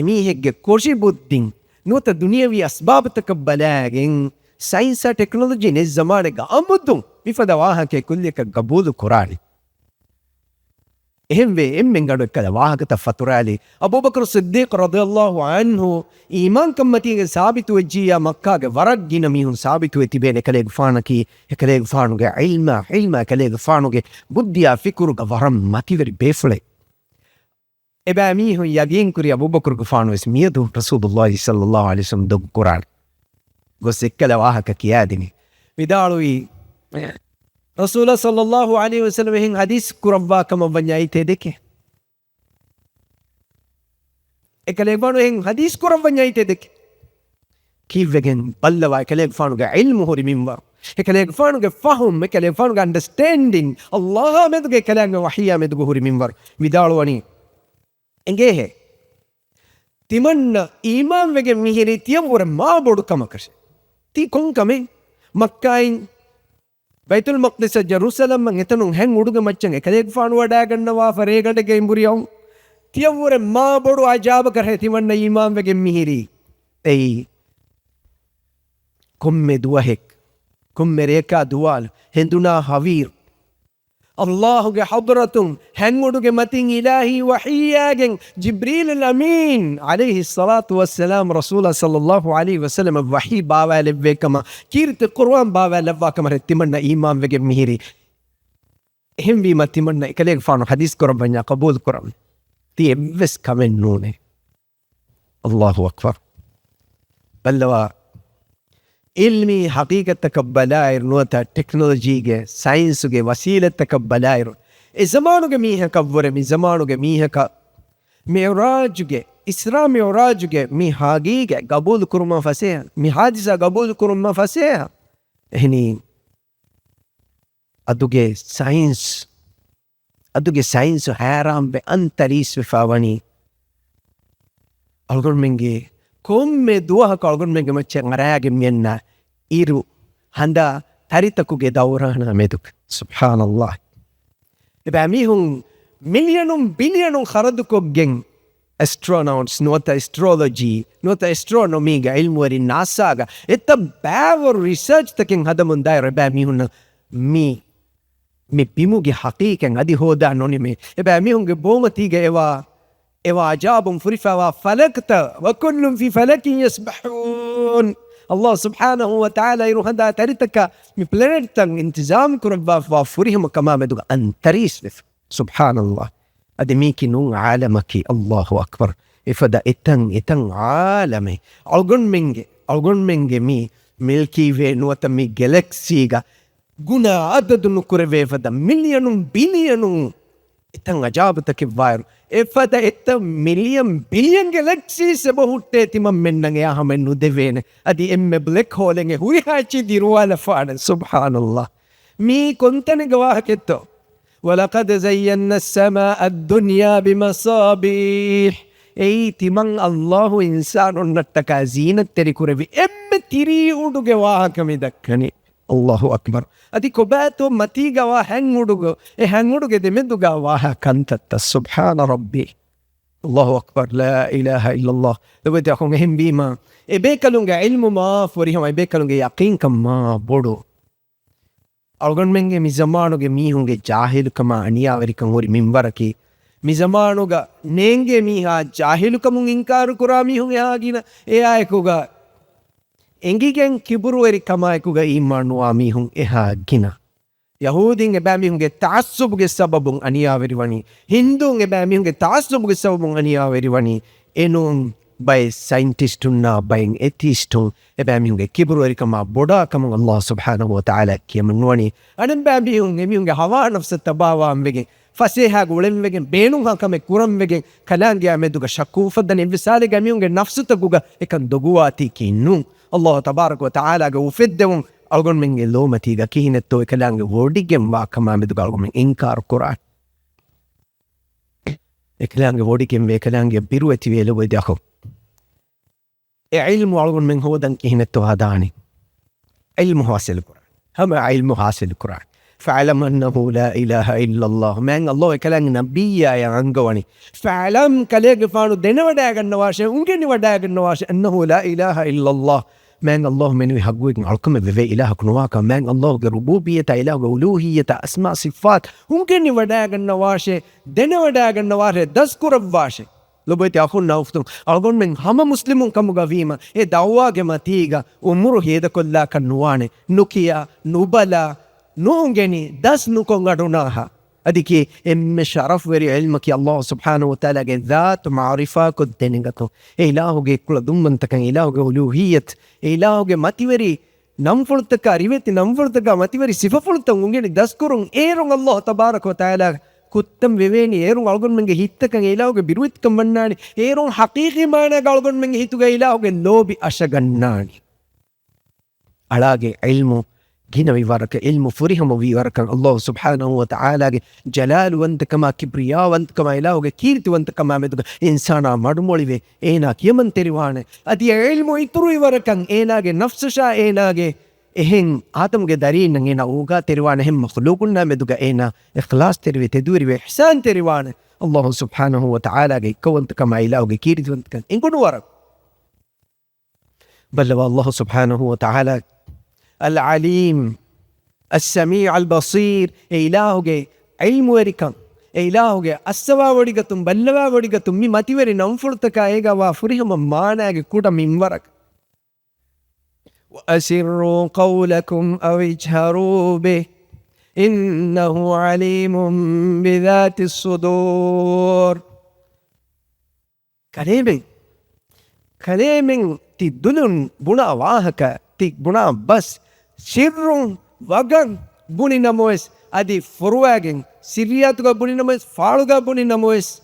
ಎಮೀಹೆಗ್ಗೆ ಕೋಶಿ ಬುದ್ಧಿಂ ನೂತ ದುನಿಯವಿ ಅಸ್ಬಾಬತಕ ಬಲಾಗೆಂ ಸೈನ್ಸ್ ಟೆಕ್ನಾಲಜಿ ನೆ ಜಮಾನೆಗ ಅಮುದ್ದುಂ ಬಿಫದ ವಾಹಕೆ ಕುಲ್ಯಕ ಗಬೂಲು ಕುರಾನಿ එහෙම්වේ එම්මෙන් ගඩු එක්කද වාහකත ෆතුරාලි අබූබකර් සිද්දීක් රදියල්ලාහු අන්හු ඊමාන් කම්මතිගේ සාබිතු වෙජ්ජියා මක්කාගේ වරක් ගින මිහුන් සාබිතු වෙ තිබෙන එකලේග ෆානකි එකලේග ෆානුගේ ඉල්ම එකලේග ෆානුගේ බුද්ධියා ෆිකුරුග වරම් මතිවරි බේෆලේ එබෑ මිහුන් යගින් කුරි අබූබකර්ගේ ෆානු වෙස් මියදු රසූලුල්ලාහි සල්ලල්ලාහු අලයිහි වසල්ලම් දුක් කුරාන් ගොස් එක්කල වාහක කියාදිනි විදාලුයි رسول صلى الله عليه وسلم هين حديث كربا كما بنياي تدك اكلك فانو هين حديث كربا بنياي تدك كيف وجن بالله اكلك فانو علم هو منبر اكلك فانو فهم اكلك فانو understanding الله مدغ كلام وحي مدغ هو منبر විදාලවනි එංගේ තිමන්න ඊමාන් වෙගේ මිහිරි තියවර මා බොඩු කමකෂ ති කොන් කමෙ මක්කායින් බයිතුල් මක්දිස් ජෙරුසලම් එතනුන් හැන් උඩුග මච්චන් එකලෙක් ෆානු වඩා ගන්නවා ෆරේගඩ ගෙම්බුරියම් තියවර මා බොඩු අජාබ කරේ තිමන්න ඊමාන් වෙගේ මිහිරි එයි කොම්මෙ දුවහෙක් කොම්මෙ රේකා දුවාල් හෙඳුනා හවීර් අල්ලාහුගේ හදරතුන් හැන් උඩුගේ මතින් ඉලාහි වහියාගෙන් ජිබ්‍රීල් අමීන් අලයිහි සලාතු වස්සලාම් රසූල සල්ලල්ලාහු අලයිහි වසල්ලම වහී බාවා ලැබෙකම කීර්ති කුර්ආන් බාවා ලැබවාකම තිමන්න ඊමාන් වෙගේ මිහිරි එහෙම් වීම තිමන්න එකලෙක් ෆානු හදීස් කරබන්යා කබූල් කරම් ති එවස් කමෙන් නෝනේ අල්ලාහු අක්බර් බල්ලවා ilmi haqiqataka balair nuata technologyge science-ge wasilataka balair e zamanuge mihaka vore mi zamanuge mihaka mi'rajge isra mi'rajge mi hagige qabul kurma faseha mi hadisa qabul kurma faseha ehni aduge science haram be antaris fawani algon menge komme duha kalgon menge macce ngaraage menna iru handa taritakuge dawrana meduk subhanallah eba mihun millionum billionum kharadukoggen astronauts nota astrology nota astronomy ga ilmu wari nasa ga etta baver research taken hadamun daira eba mihun me bimuge haqiqan adi hoda nonime eba mihun ge bomati ge ewa ajabum furifa falakta wa kullum fi falakin yasbahun Allah subhanahu wa ta'ala iru handa taritaka mi planet tang intizam kurba wa furihum kama medu antaris subhanallah ademiki nun alamaki Allahu akbar ifada itang alame algon menge mi milky way nuata mi galaxy ga guna adadun kurve fada millionum billionum itang ajabtake vair efada etta million billion galaxies bohutte timam mennange ahamen nudevene adi emme black hole nge huri hachi dirwala faana subhanallah mi kontane gawahaketto walaqad zayyana as-samaa ad-dunya bimasabih ei timang Allah insanun nattaka zinat teri kurevi emme tiri uduge wahakami dakkani Allahu akbar adi kobato matiga wa hangudugo e hanguduge demeduga wa kantatta subhana rabbi Allahu akbar la ilaha illa Allah lewede akon hembima e bekalunga ilmu ma forihama e bekalunga yaqin kamma bodu algon menge mi zamanuge mihunge jahilukama aniyaverikan hori minwaraki mi zamanuga nenge miha jahilukamun inkaru kura mihunge agina e ayekuga engigen kiburu eri kamaikuga imanu amihun eha gina yahudin eba mihunge taassubuge sababun aniyaveri wani hindun eba mihunge taassubuge sababun aniyaveri wani enun by scientistun by atheistun eba mihunge kiburu eri kama boda kama Allah subhanahu wa ta'ala kiyamun wani anan ba mihunge hawa nafsa tabawa ambege faseha gulen wegen beenun hakame kuram wegen kalange ameduga shakku fadan invisale ga mihunge nafsu taguga ekan doguati kinnu Allah tabarak wa ta'ala ga ufeddewun algon menge lomati ga kihinetto ekalange wordigem wa kama medu algon men inkar Quran ekalaange wodigen ekalaange biruweti welo wedako ilmu algon men hodan kihnetto hadani ilmu hasil Quran hama ilmu hasil Quran فاعلم أنه لا إله إلا الله من الله كلام نبي يا عنقوني فاعلم كلام فانو دين وداعك النواشة ممكن وداعك النواشة أنه لا إله إلا الله من الله من يحقق علكم بفي إلهك نواك من الله ربوبية إله ألوهية أسماء صفات ممكن وداعك النواشة دين وداعك النواشة تذكر الواشة لبيت أخونا نوفتم أقول من هم مسلمون كمغافيما دعوة جماتيجا أمور هيدا كلها كنوانه نكيا نبلا نونجني داس نكونغادوناها أديكي إم شرف وري علمك يا الله سبحانه وتعالى ذات معرفة كدنيغتو إلهوغي كل ضمن تكن إلهوغي ألوهية إلهوغي ماتيوري نمفلتك ريوتي نمفلتك ماتيوري صففلتك ونجني داسكورون إيرون الله تبارك وتعالى كتم بيني إيرون ألقون من جهتك إلهوغي بيروت كمناني إيرون حقيقي ما أنا ألقون من جهتك إلهوغي لوبي أشغناني ألاقي علمه هنا بيبارك علم فرهم وبيبارك الله سبحانه وتعالى جلال وانت كما كبرياء وانت كما إله كيرت وانت كما مدك إنسانا مرمولي إينا كيمن تريوانه أدي علم يترو يبارك إينا نفس شا إينا إهن آدم دارين إينا أوغا تريوانه هم مخلوقنا مدك إينا إخلاص تريوه تدوري بإحسان تريوانه الله سبحانه وتعالى كونت كما إله كيرت وانت كان إن كنوا ورق بل الله سبحانه وتعالى العليم السميع البصير إلهوغي علم وريكم إلهوغي أسوا وريكتم بلوا وريكتم مي ماتيوري نمفلتك إيغا وافرهم ماناغي كودا منورك وأسروا قولكم أو اجهروا به إنه عليم بذات الصدور كلمة تدلن بنا واهك بنا بس سر وغن بني نموس أدي فروغن سرياتك بني نموس فارغ بني نموس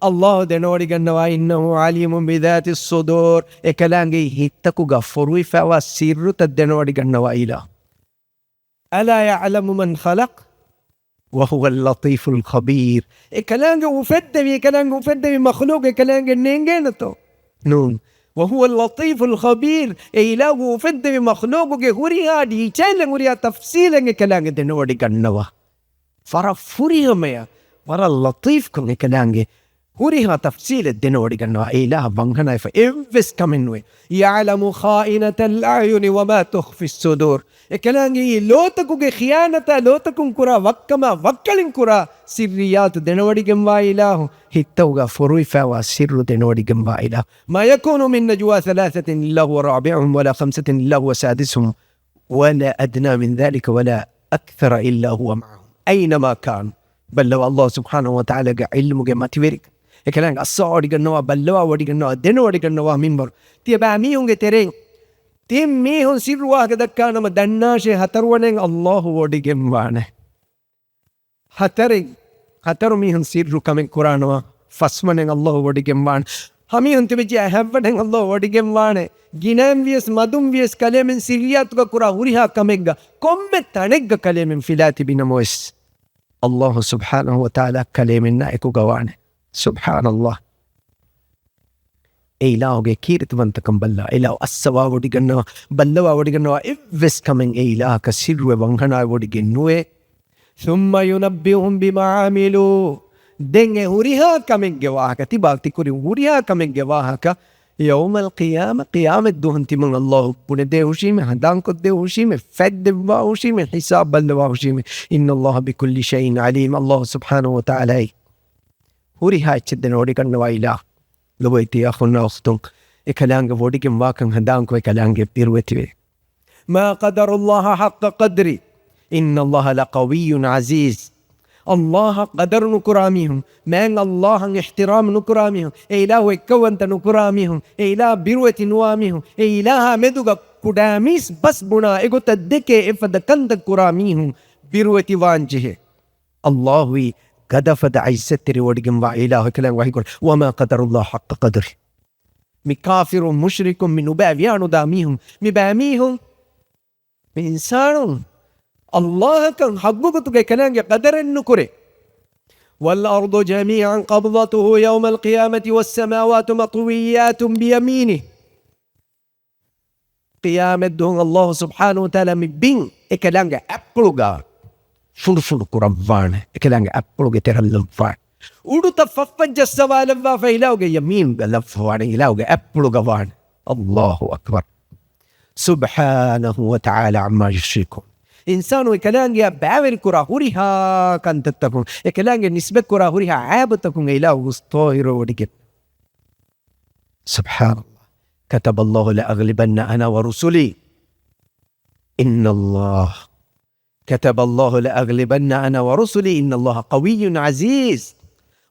الله دنوري جنوا إنه عليم بذات الصدور إكلانجي هتكوغا فروي فوا سر تدنوري جنوا إله ألا يعلم من خلق وهو اللطيف الخبير إكلانجي وفدمي مخلوق إكلانجي نينجينتو نون وهو اللطيف الخبير إله وفد بمخلوقه هوريها دي تشيلن هوريها تفصيلا كلام دنوري كنوا فرا فوريها ميا فرا اللطيف كن كلام هوريها تفصيل دنوري كنوا إله بانغنا فإنفس كمنوي يعلم خائنة الأعين وما تخفي الصدور كلام لو تكون خيانة لو تكون كرا وكما وكلن كرا سريات دنوري كنوا إله هتوغا فروي فوا سر دنوري كنوا إله ما يكون من نجوى ثلاثة إلا هو رابعهم ولا خمسة إلا هو سادسهم ولا أدنى من ذلك ولا أكثر إلا هو معهم أينما كان بل لو الله سبحانه وتعالى علمك ما تبرك كلام الصعود كنوا بلوا ودي كنوا دنوري كنوا منبر تباميهم ترين تيميهم سر واحد كان ما دناش هترونين الله ودي كنوانه هترميهم سر كمن قرآن فاسمنين الله ودي كنوان هميهم تبجي هفنين الله ودي كنوانه جنام ويس مدوم ويس كلام سريات كقرآن هوريها كمجا كم تانج كلام فيلات بينموس الله سبحانه وتعالى كلامنا إكو جوانه سبحان الله إلهوغي كيرت وانتكم بلا إله أسوا وديغنوا بلوا وديغنوا إفس كمن إله كسر وانغنا وديغنوا ثم ينبئهم بما عملوا دنگه هوريها كمن جواهك تباكتي كوري هوريها كمن جواهك يوم القيامة قيامة دوهنتي من الله بنده وشيمه هدانك ده وشيمه فد وشيمه حساب بل وشيمه إن الله بكل شيء عليم الله سبحانه وتعالى هوريها تشدن وديغن وايلا لبيتي أخونا أختم إكلانك وديغن واكن هدانك إكلانك بيروتي ما قدر الله حق قدري إن الله لقوي عزيز الله قدر نكرامهم من الله احترام نكرامهم إله كونت نكرامهم إله بيروة نوامهم إله مدوغا كداميس بس بنا إغو تدكي إفدكنت كرامهم بيروة وانجه الله قدفت عيستري ودقم وإله كلام وحيقول وما قدر الله حق قدر مكافر مشرك من نبابيان داميهم مباميهم إنسان الله كان حقوقتك كلام قدر النكري والأرض جميعا قبضته يوم القيامة والسماوات مطويات بيمينه. قيامة دون الله سبحانه وتعالى مبين إكلانغ أبلغا شنو كرافان إكلانغ أبلغا ترلفان ودو تففن جسوا لفا فإلاوغ يمين لفوان إلاوغ أبلغا فان. الله أكبر سبحانه وتعالى عما يشركون. إنسان إكلانغ بعمل كرا هوريها كانت تكون إكلانغ نسبة كرا هوريها عاب تكون إلاوغ استوهر وديك. سبحان الله. كتب الله لأغلبن أنا ورسلي. إن الله كتب الله لأغلبن أنا ورسلي إن الله قوي عزيز.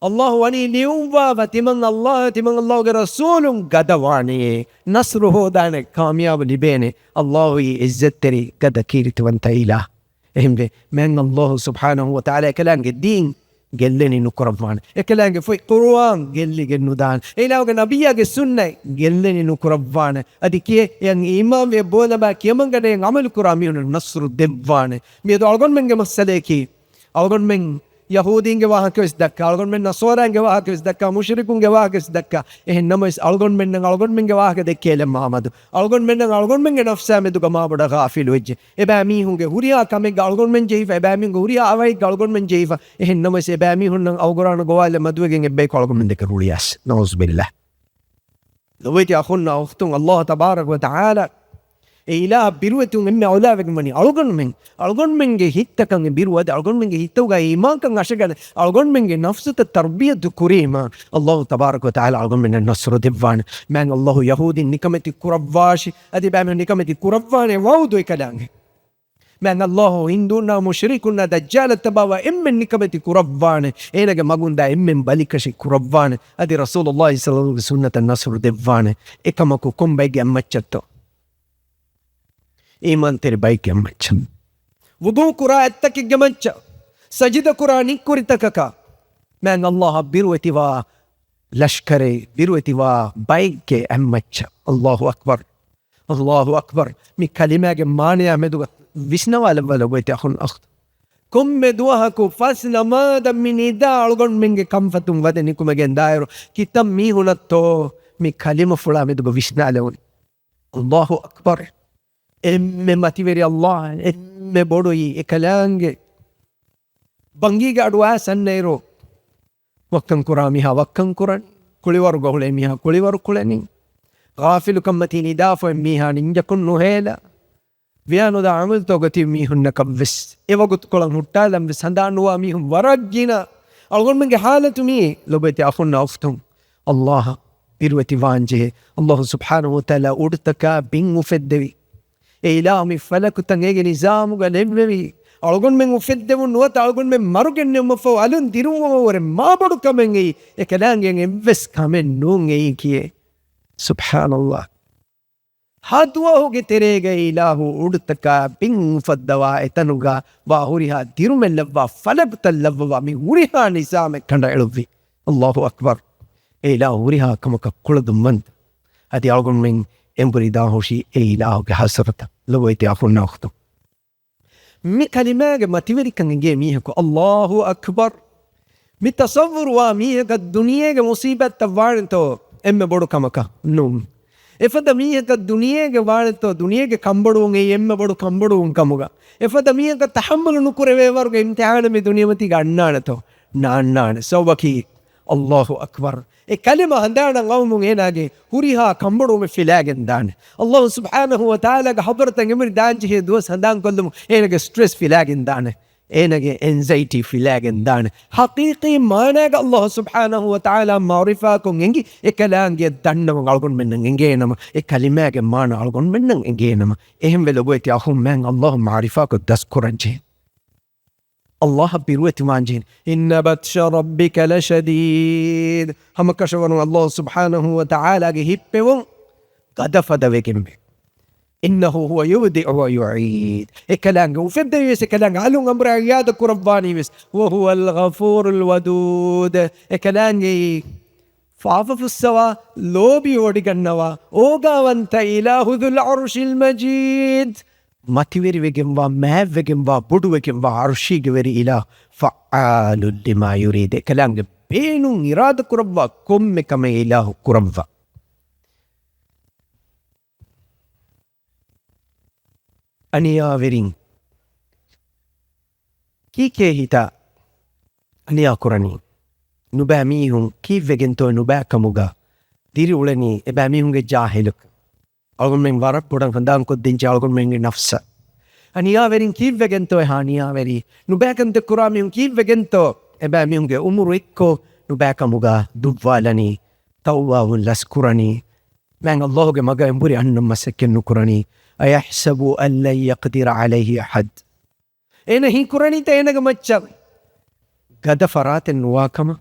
الله وني نيوبا فتمن الله رسول قدواني نصره دانك كامياب لبيني الله عزتري قد كيرت وانت إله. من الله سبحانه وتعالى كلام الدين قال لي نكرم معنا كلام في القرآن قال لي جنودان إلى نبيك السنة قال لي نكرم معنا أديك يعني إمام يبونا باك يمن قد يعمل كراميون النصر دبوانه ميدو ألقون من مسألة ألقون من يهودين جواه كيس دكا ألقون من نصارى جواه كيس دكا مشركون جواه كيس دكا إنما ألقون من جواه كده محمد ألقون من نفسه مدو كما بدا غافل وجه إبامي هنگه هوريا كامي ألقون من جيفا إبامي هوريا أواي ألقون من جيفا إنما إبامي هن ألقون جواه لمدو جين بيك ألقون من ذكر هورياس نعوذ بالله. لويت يا أخونا أختون الله تبارك وتعالى إله بيروتون إمي أولاد مني ألقون من هيتا كان بيروت ألقون من هيتا وجا إيمان كان عشان ألقون من نفس التربية الكريمة. الله تبارك وتعالى ألقون من النصر دبان من الله يهودي نكمة كرباش أدي بعمل نكمة كربان وعودو كلامه من الله هندونا مشركنا دجال التباوى إمن نكمة كربان إنك ما قلنا إمن بالكش كربان أدي رسول الله صلى الله عليه وسلم سنة النصر دبان إكما كم بيجي أمتشتو إيمان تربايك أمتشم وضوء قراءة تك جمتش سجد قرآني كرتكك من الله بيروتي وا لشكري بيروتي وا بايك أمتش. الله أكبر الله أكبر مي كلمة جمانة أمدو ويسنا ولا بيت أخون أخت كم مدوها كفاسنا ما دم من إدا ألقون منك كم فتم ودني كم جن دايرو كتام مي هنا تو مي كلمة فلا مدو ويسنا لون. الله أكبر ما تبري الله بودوي إكلانج بانجي قادوا سنيرو وكن كراميها وكن كران كلي ورو قولي ميها كلي ورو كلني غافل كمتيني دافع ميها نينجا كنو هيلا ويانو دا عمل توقتي ميهن نكبس إيوا قد كلام هتالم بسندانوا ميهم ورقينا أقول منك حالة مي لو بيتي أخونا أفتهم الله بيروتي وانجه الله سبحانه وتعالى أردتك بين مفدوي إله مي فلك تنجي نظام وقلبي أقول من مفدو نوات أقول من مرجن مفعولن ديرو ورم ما بدو كمنجي إكلان يعني بس كمن نونجي كيه. سبحان الله هادوا هو كتيرة إله أردتك بين مفدوا إتنوغا وهوريها ديرو من لبوا فلك تلبوا مي هوريها نظام كندا إلوفي. الله أكبر إله هوريها كم كقول دمن هذه أقول من إمبري داهوشي إله كحسرته لو يتأخذ ناخته مي كلمة ما تبري كان جميعك الله أكبر متصور وامية الدنيا كمصيبة توارنتو إم بدو كمكا نوم إفدمية الدنيا كوارنتو دنيا ككمبرون إم بدو كمبرون كموجا إفدمية كتحمل نكره وارك امتحان من دنيا متي كأنانتو نان سوبكي. الله أكبر الكلمة هندانا قوم هناجي هوريها كمبرو مفلاجن دان الله سبحانه وتعالى حضرت جمر دان جه دوس هندان كلهم هناجي ستريس فلاجن دان هناجي انزايتي فلاجن دان حقيقي ما ناج الله سبحانه وتعالى معرفاكم ينجي الكلام جدنا وقالكم منن ينجينا الكلمة ما نقالكم منن ينجينا إهم بلغويت يا أخو من الله معرفاك تذكرنجي الله بيروت مانجين إن بطش ربك لشديد هم كشفوا الله سبحانه وتعالى جهبهم قد فدوكم إنه هو يبدئ ويعيد الكلام وفبدأ يس الكلام علون أمر عياد كرباني بس وهو الغفور الودود الكلام فعف في السوا لو بيودي النوا أوغا وانت إله ذو العرش المجيد matiweriwegen wa mavwegen wa boduwegen wa arshige veri ilah fa'alul lima yurid kalange beenun irada kurabwa komme kame ilahu kurabwa aniyaverin kike hita aniya kurani nuba mihun kivvegen to nuba kamuga diri ulani eba mihunge jahiluk algon men warak podan handan ko dinja algon men nafsa aniya verin kivvegen to haniya veri nuba kan te kurami kivvegen to eba mihunge umuru ikko nuba kamuga dubwalani tawwahun laskurani man Allah ge maga emburi annam masakken nukurani ayahsabu an lan yaqdira alayhi ahad ena hi kurani ta enaga macca gada faraten nuwakama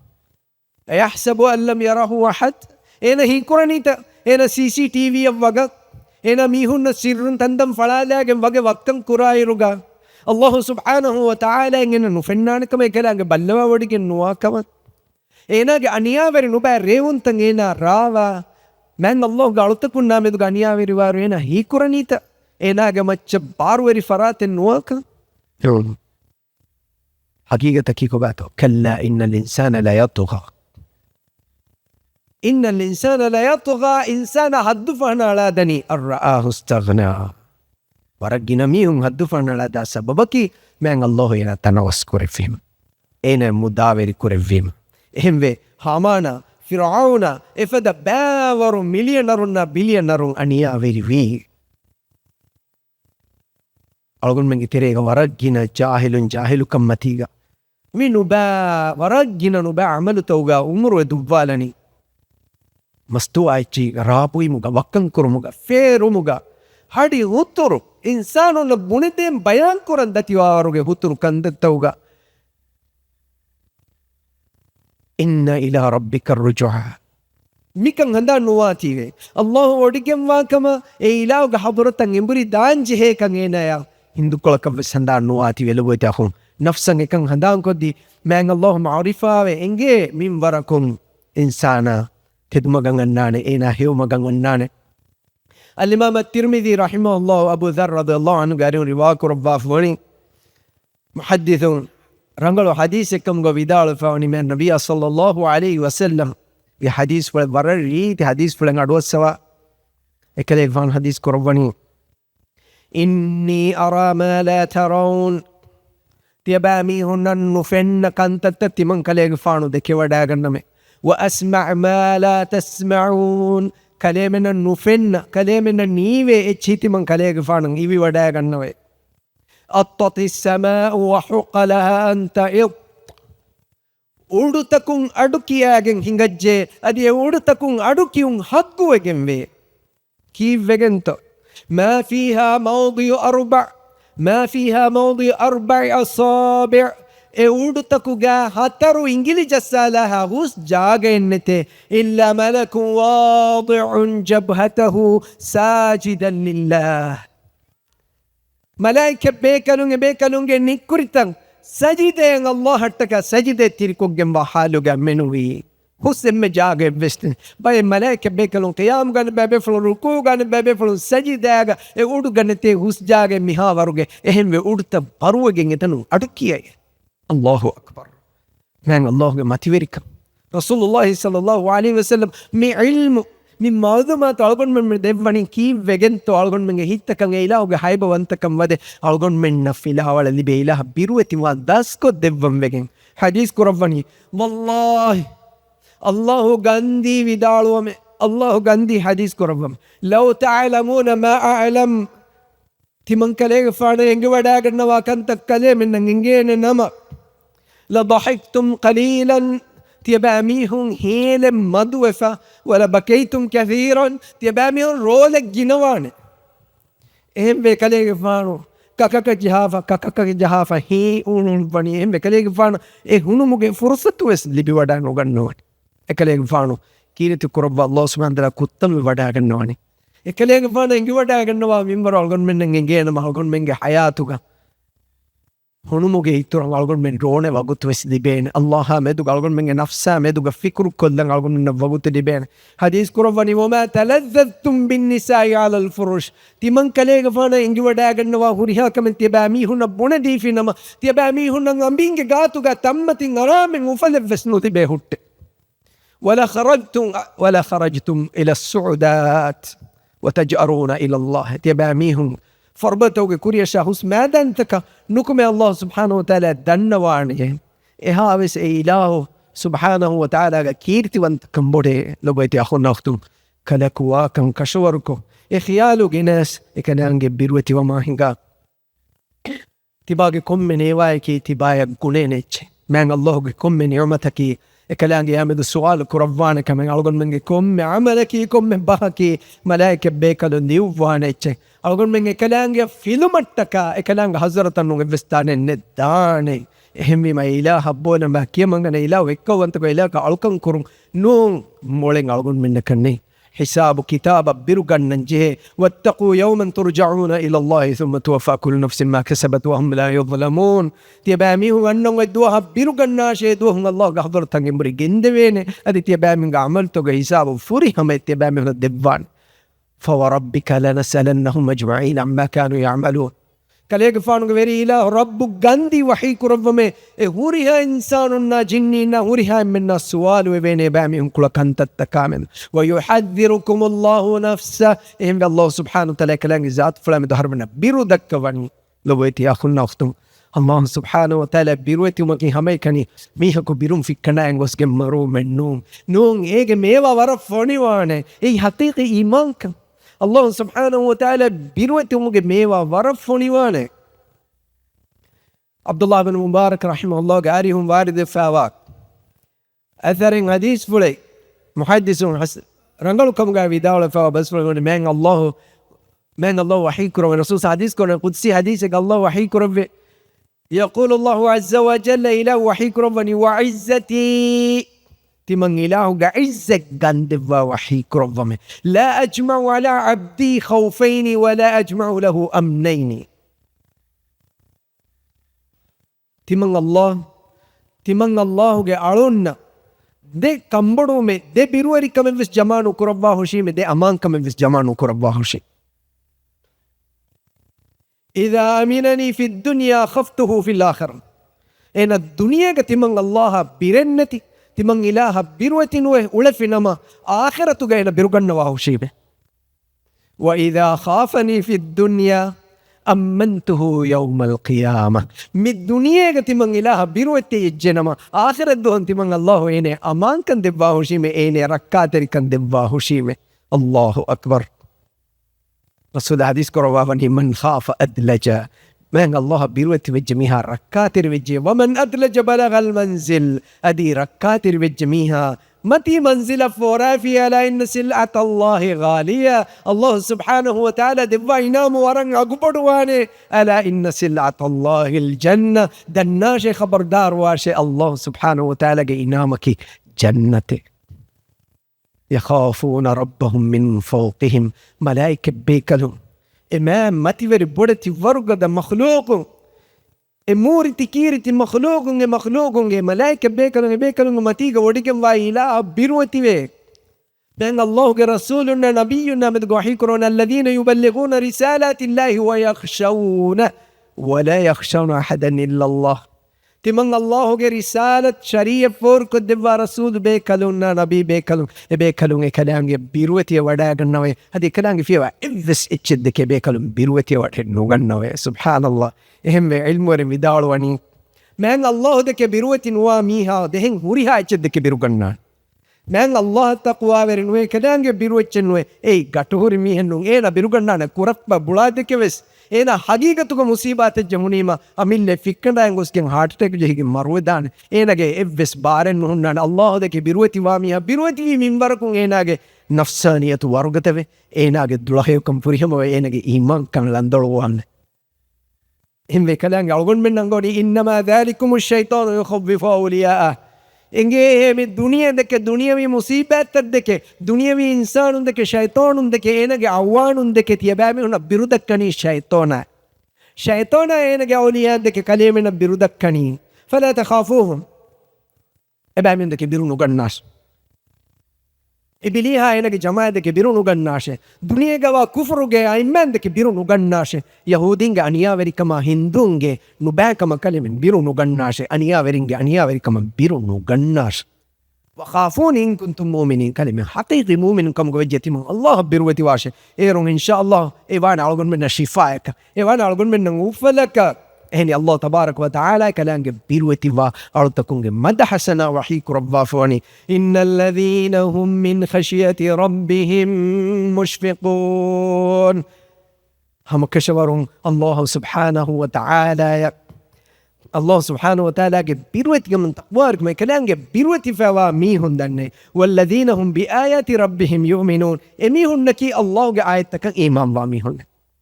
ayahsabu an lam yarahu ahad ena hi kurani ta ena CCTV avvaga ena mihunna sirrun tandam falalagen wage wakkan kurairuga Allah subhanahu wa ta'ala engena nu fennanakama ekalaga ballawa wadigen nuwakama enage aniyaveri nuba revuntan ena rawa man Allah ga aluttakunna meduga aniyaveri waru ena hi kuranita enage macca barweri faraten nuwaka حقيقة كيكو باتو كلا إن الإنسان لا يطغى إن الإنسان لا يطغى إنسان هدفنا على دني الرآه استغنى ورقنا ميهم هدفنا على دا سببكي من الله ينا تنوس كورفهم إنا مداوري كورفهم إهم في هامانا فرعون إفدا باور مليونرون بليونرون أنيا ويري وي algon mengi terega waragina jahilun jahilukam matiga minu ba waragina nu ba amalu tawga umru dubbalani mastu aichi rapui muga wakkan kurumuga ferumuga hadi huturu insanu na bunidem bayan kuran datiwaruge huturu kandattawga inna ila rabbika arrujua mikan handa nuwative Allah odigem wakama e ilawga haburatan emburi danje he kan enaya hindukolaka sanda nuati veluweta khum nafsan ekan handan koddi man Allah ma'rifa ve enge min warakum insana tedmagan annane ena hewmagan annane al-imam at-tirmidhi rahimahullah abu dharr radhiyallahu anhu garin riwayat rabba fani muhaddithun rangalo hadith ekam go vidal fani man nabiy sallallahu alayhi wasallam bi hadith wal barri hadith fulan adwasawa ekale van hadith korwani إني أرى ما لا ترون تيبامي هنا نفن كانت من كليغ فانو دكي وداغنمي وأسمع ما لا تسمعون كلامنا نفن كلامنا نيوي اتشيتي من كليغ فانو إيوي وداغنمي أطت السماء وحق لها أن تعط ಉಡುತಕುಂ ಅಡುಕಿಯಾಗೆಂ ಹಿಂಗಜ್ಜೆ ಅದೇ ಉಡುತಕುಂ ಅಡುಕಿಯುಂ ಹಕ್ಕುವೆಗೆಂವೆ ಕೀವೆಗೆಂತ ما فيها موضع أربع أصابع اودتكوغا هترو انجلي جسالها غوس جاغا انته إلا ملك واضع جبهته ساجدا لله ملائكة بيكالونغ نكورتان سجدة الله هتكا سجدة تيركوغن وحالوغا منوي Hussein jaage investin bay malaika bekalon qiyam gan bebe flo ruku gan bebe flo sajidaga e udu ganete hus jaage miha waruge ehem we udta baruwegen etanu adukiyay Allahu akbar man Allah ge mativerika Rasulullah sallallahu alaihi wasallam mi ilmu mi mauduma talgon men devani ki vegen to algon men hittakan e ilahu ge haibawantakam wade algon men nafila wala libe ilah birueti wa dasko devvam vegen hadith kurawani wallahi Allahu gandhi vidaluwame Allahu gandhi hadith kurawam law ta'lamuna ma a'lam timan kalega faana enge wadagannawa kanta kale men ngene nama la dhahiktum qalilan tiyabamihun hele madwefa wala bakaytum kathiran tiyabamihun role ginawane ehme kalega faano kakaka jahafa he unun bani ehme kalega faano e hunumuge fursatu wes libi wada no gannawani ekaleeg faanu kiirati kurabba Allah subhanahu wa ta'ala kuttam wada gannawani ekaleeg faanu engi wada gannawa minbar algon men ngene ma algon menge hayatuga ಹುಣುಮುಗೆ ಇತ್ತು ಅಳ್ಗೊಂಡು ಮೆನ್ ರೋಣೆ ವಗುತ್ತು ವೆಸಿದಿಬೇನೆ ಅಲ್ಲಾಹ ಮೆದುಗ ಅಳ್ಗೊಂಡು ಮೆಂಗೆ ನಫ್ಸ ಮೆದುಗ ಫಿಕ್ರು ಕೊಲ್ಲಂಗೆ ಅಳ್ಗೊಂಡು ಮೆನ್ನ ವಗುತ್ತಿದಿಬೇನೆ ಹದೀಸ್ ಕುರವನಿ ಒಮಾ ತಲಜ್ಜದ್ತುಂ ಬಿನ್ನಿಸಾಯಿ ಅಲಲ್ ಫುರುಷ್ ತಿಮಂ ಕಲೆಗ ಫಾನ ಇಂಗಿ ವಡಾಗನ್ನವ ಹುರಿಹಾಕಮೆನ್ ತಿಯಬಾ ಮೀಹುನ ಬುಣೆ ದೀಫಿನಮ ತಿಯಬಾ ಮೀಹುನ ಅಂಬಿಂಗೆ ಗಾತುಗ ತಮ್ಮತಿ ಅರಾಮೆನ್ ಉಫಲೆವ್ವೆಸ್ನು ತಿಬೆ ಹುಟ್ಟೆ ولا خرجتم إلى السعودات وتجأرون إلى الله تيبا ميهم فربتوك كوريا شاهوس ما دانتك نكم الله سبحانه وتعالى دنواني إهاوس إله سبحانه وتعالى كيرتي وانتكم بودي لو بيتي أخونا أختم كلكواكم كشوركم إخيالو جناس إكنانج بيروتي وما هنگا تباقي كم من إيوايكي تبايا قنينيش من الله كم من نعمتكي كلانجي يامد السؤال كرفانك من أقول منك كم عملكي كم بحكي ملائكة بيكالون ديوفانيتش أقول منك كلانجي فيلمتك كلانج حضرة النوع فستان النداني همي ما إله بونا ما كي مانغنا إله ويكو أنتك إله كألكم كرم نون مولين أقول منك ني حساب كتاب بيرغان ننجه واتقوا يوما ترجعون إلى الله ثم توفى كل نفس ما كسبت وهم لا يظلمون تيباميه أنهم ودوها بيرغان ناشي دوهم الله قحضر تنجمري جندوين أدي تيبامين عملتو حساب فريهم تيبامين الدبان فوربك لنسألنهم أجمعين عما كانوا يعملون كليك فانو غيري إله رب غاندي وحي كربمه هوريها إنساننا جنينا هوريها منا السؤال وبين بامهم كل كنت التكامل ويحذركم الله نفسه إن الله سبحانه وتعالى كلام ذات فلان دهرنا بيرو دكواني لو بيتي أخونا أختم الله سبحانه وتعالى بيروتي ومكي همي كني ميهكو بيروم في كناين وسجم مرو من نون إيه ميوا ورف فوني وانه إيه حقيقي إيمانك الله سبحانه وتعالى بيروتي ومكي ميوا ورف فوني وانه عبد الله بن مبارك رحمه الله قاريهم وارد فاواك أثرين حديث فلي محدثون رنقلوا كم قاعد يداول فاوا بس فلي من الله وحيكرم ورسول حديث كون قدسي حديثك الله وحيكرم يقول الله عز وجل إله وحيكرم وعزتي تمن إله عزك قندف وحيكرم لا أجمع على عبدي خوفين ولا أجمع له أمنين تمن الله أعلن دے کمبڑوں میں دے بیروری کمن وس جمانو کربا ہوشی میں دے امان کمن وس جمانو کربا ہوشی إذا أمنني في الدنيا خفته في الآخرة إن الدنيا كتمن الله بيرنتي تمن إله بيروتين ولف نما آخرة جاينا بيرجنا وهوشيبه وإذا خافني في الدنيا أمنته يوم القيامة من الدنيا كتمن إله بيروتي الجنما آخرة دون تمن الله إني أمان كان دباهوشيمه إني ركاتري كان دباهوشيمه الله أكبر رسول حديث كروافني من خاف أدلج من الله بيروتي بجميها ركاتر بجي ومن أدلج بلغ المنزل أدي ركاتر بجميها متي منزل فورافي على إن سلعة الله غالية الله سبحانه وتعالى دبا ينام ورن أقبضواني ألا إن سلعة الله الجنة دناش خبردار واشي الله سبحانه وتعالى ينامك جنته يخافون ربهم من فوقهم ملائكة بيكلهم إمام متي بودتي ورقة مخلوق اموري تكيرتي مخلوق ملائكة بيكلهم متيجا وديكم وايلا بيروتي بيك بين الله ورسولنا نبينا مدقوحيكرون الذين يبلغون رسالات الله ويخشون ولا يخشون أحدا إلا الله تمن الله رسالة شريعة فورك دبا رسول بيكلون نبي بيكلون كلام بيروتي وداغنوي هذه كلام فيه إذس اتشدك بيكلون بيروتي وداغنوي سبحان الله إهم علم ورمدالواني من الله دك بيروتي واميها دهن هوريها اتشدك بيروغنا من الله تقوى ورنوي كلام بيروتشنوي أي غتور ميهنو إينا بيروغنا كورفبا بولادك وس إينا حقيقتك مصيبات الجمهنيما أمين فكرنا ينقصكين هارت أتاك جهيك مرويدان إينا جي إفس بارن نهنان الله دك بيروتي واميها بيروتي منبركم إينا جي نفسانية ورغتوي إينا جي دلخيوكم فريهم وإينا جي إيمان كان لندروان هم كلام يقولون من نقولي إنما ذلكم الشيطان يخوف أولياءه إنجي من الدنيا دك الدنيا من مصيبات دك الدنيا من إنسان دك شيطان دك إنك عوان دك تيابامي هنا بيرودك كني شيطانا ಶೈತಾನ ಏನಗೆ ಅವಲಿಯಾದಕ್ಕೆ ಕಲೇಮಿನ ಬಿರುದಕ್ಕಣಿ ಫಲಾ ತಖಾಫೂಹುಂ ಎಬಾಮಿಂದಕ್ಕೆ ಬಿರು ನುಗಣ್ಣಾಶ್ ಇಬಿಲಿಹಾ ಏನಗೆ ಜಮಾಯದಕ್ಕೆ ಬಿರು ನುಗಣ್ಣಾಶೆ ದುನಿಯೆಗವ ಕುಫರುಗೆ ಐಮ್ಯಾಂದಕ್ಕೆ ಬಿರು ನುಗಣ್ಣಾಶೆ ಯಹೂದಿಂಗೆ ಅನಿಯಾವೆರಿಕಮ ಹಿಂದೂಂಗೆ ನುಬ್ಯಾಕಮ ಕಲಿಮಿನ್ ಬಿರು ನುಗಣ್ಣಾಶೆ ಅನಿಯಾವೆರಿಂಗೆ ಅನಿಯಾವೆರಿಕಮ ಬಿರು ನುಗಣ್ಣಾಶೆ وخافون إن كنتم مؤمنين كلمة حقيقي مؤمن كم قوجتي من الله بروتي واشه إيرون إن شاء الله إيوانا على من شفاءك إيوانا على من غفلك هني الله تبارك وتعالى كلام بروتي وا أرتكون مدح سنا وحيك رب فوني إن الذين هم من خشية ربهم مشفقون هم كشورون الله سبحانه وتعالى الله سبحانه وتعالى بيروتي من تقوارك ما كلام بيروتي فوا ميهن دني والذين هم بآيات ربهم يؤمنون ميهن نكي الله آياتك إيمان واميهن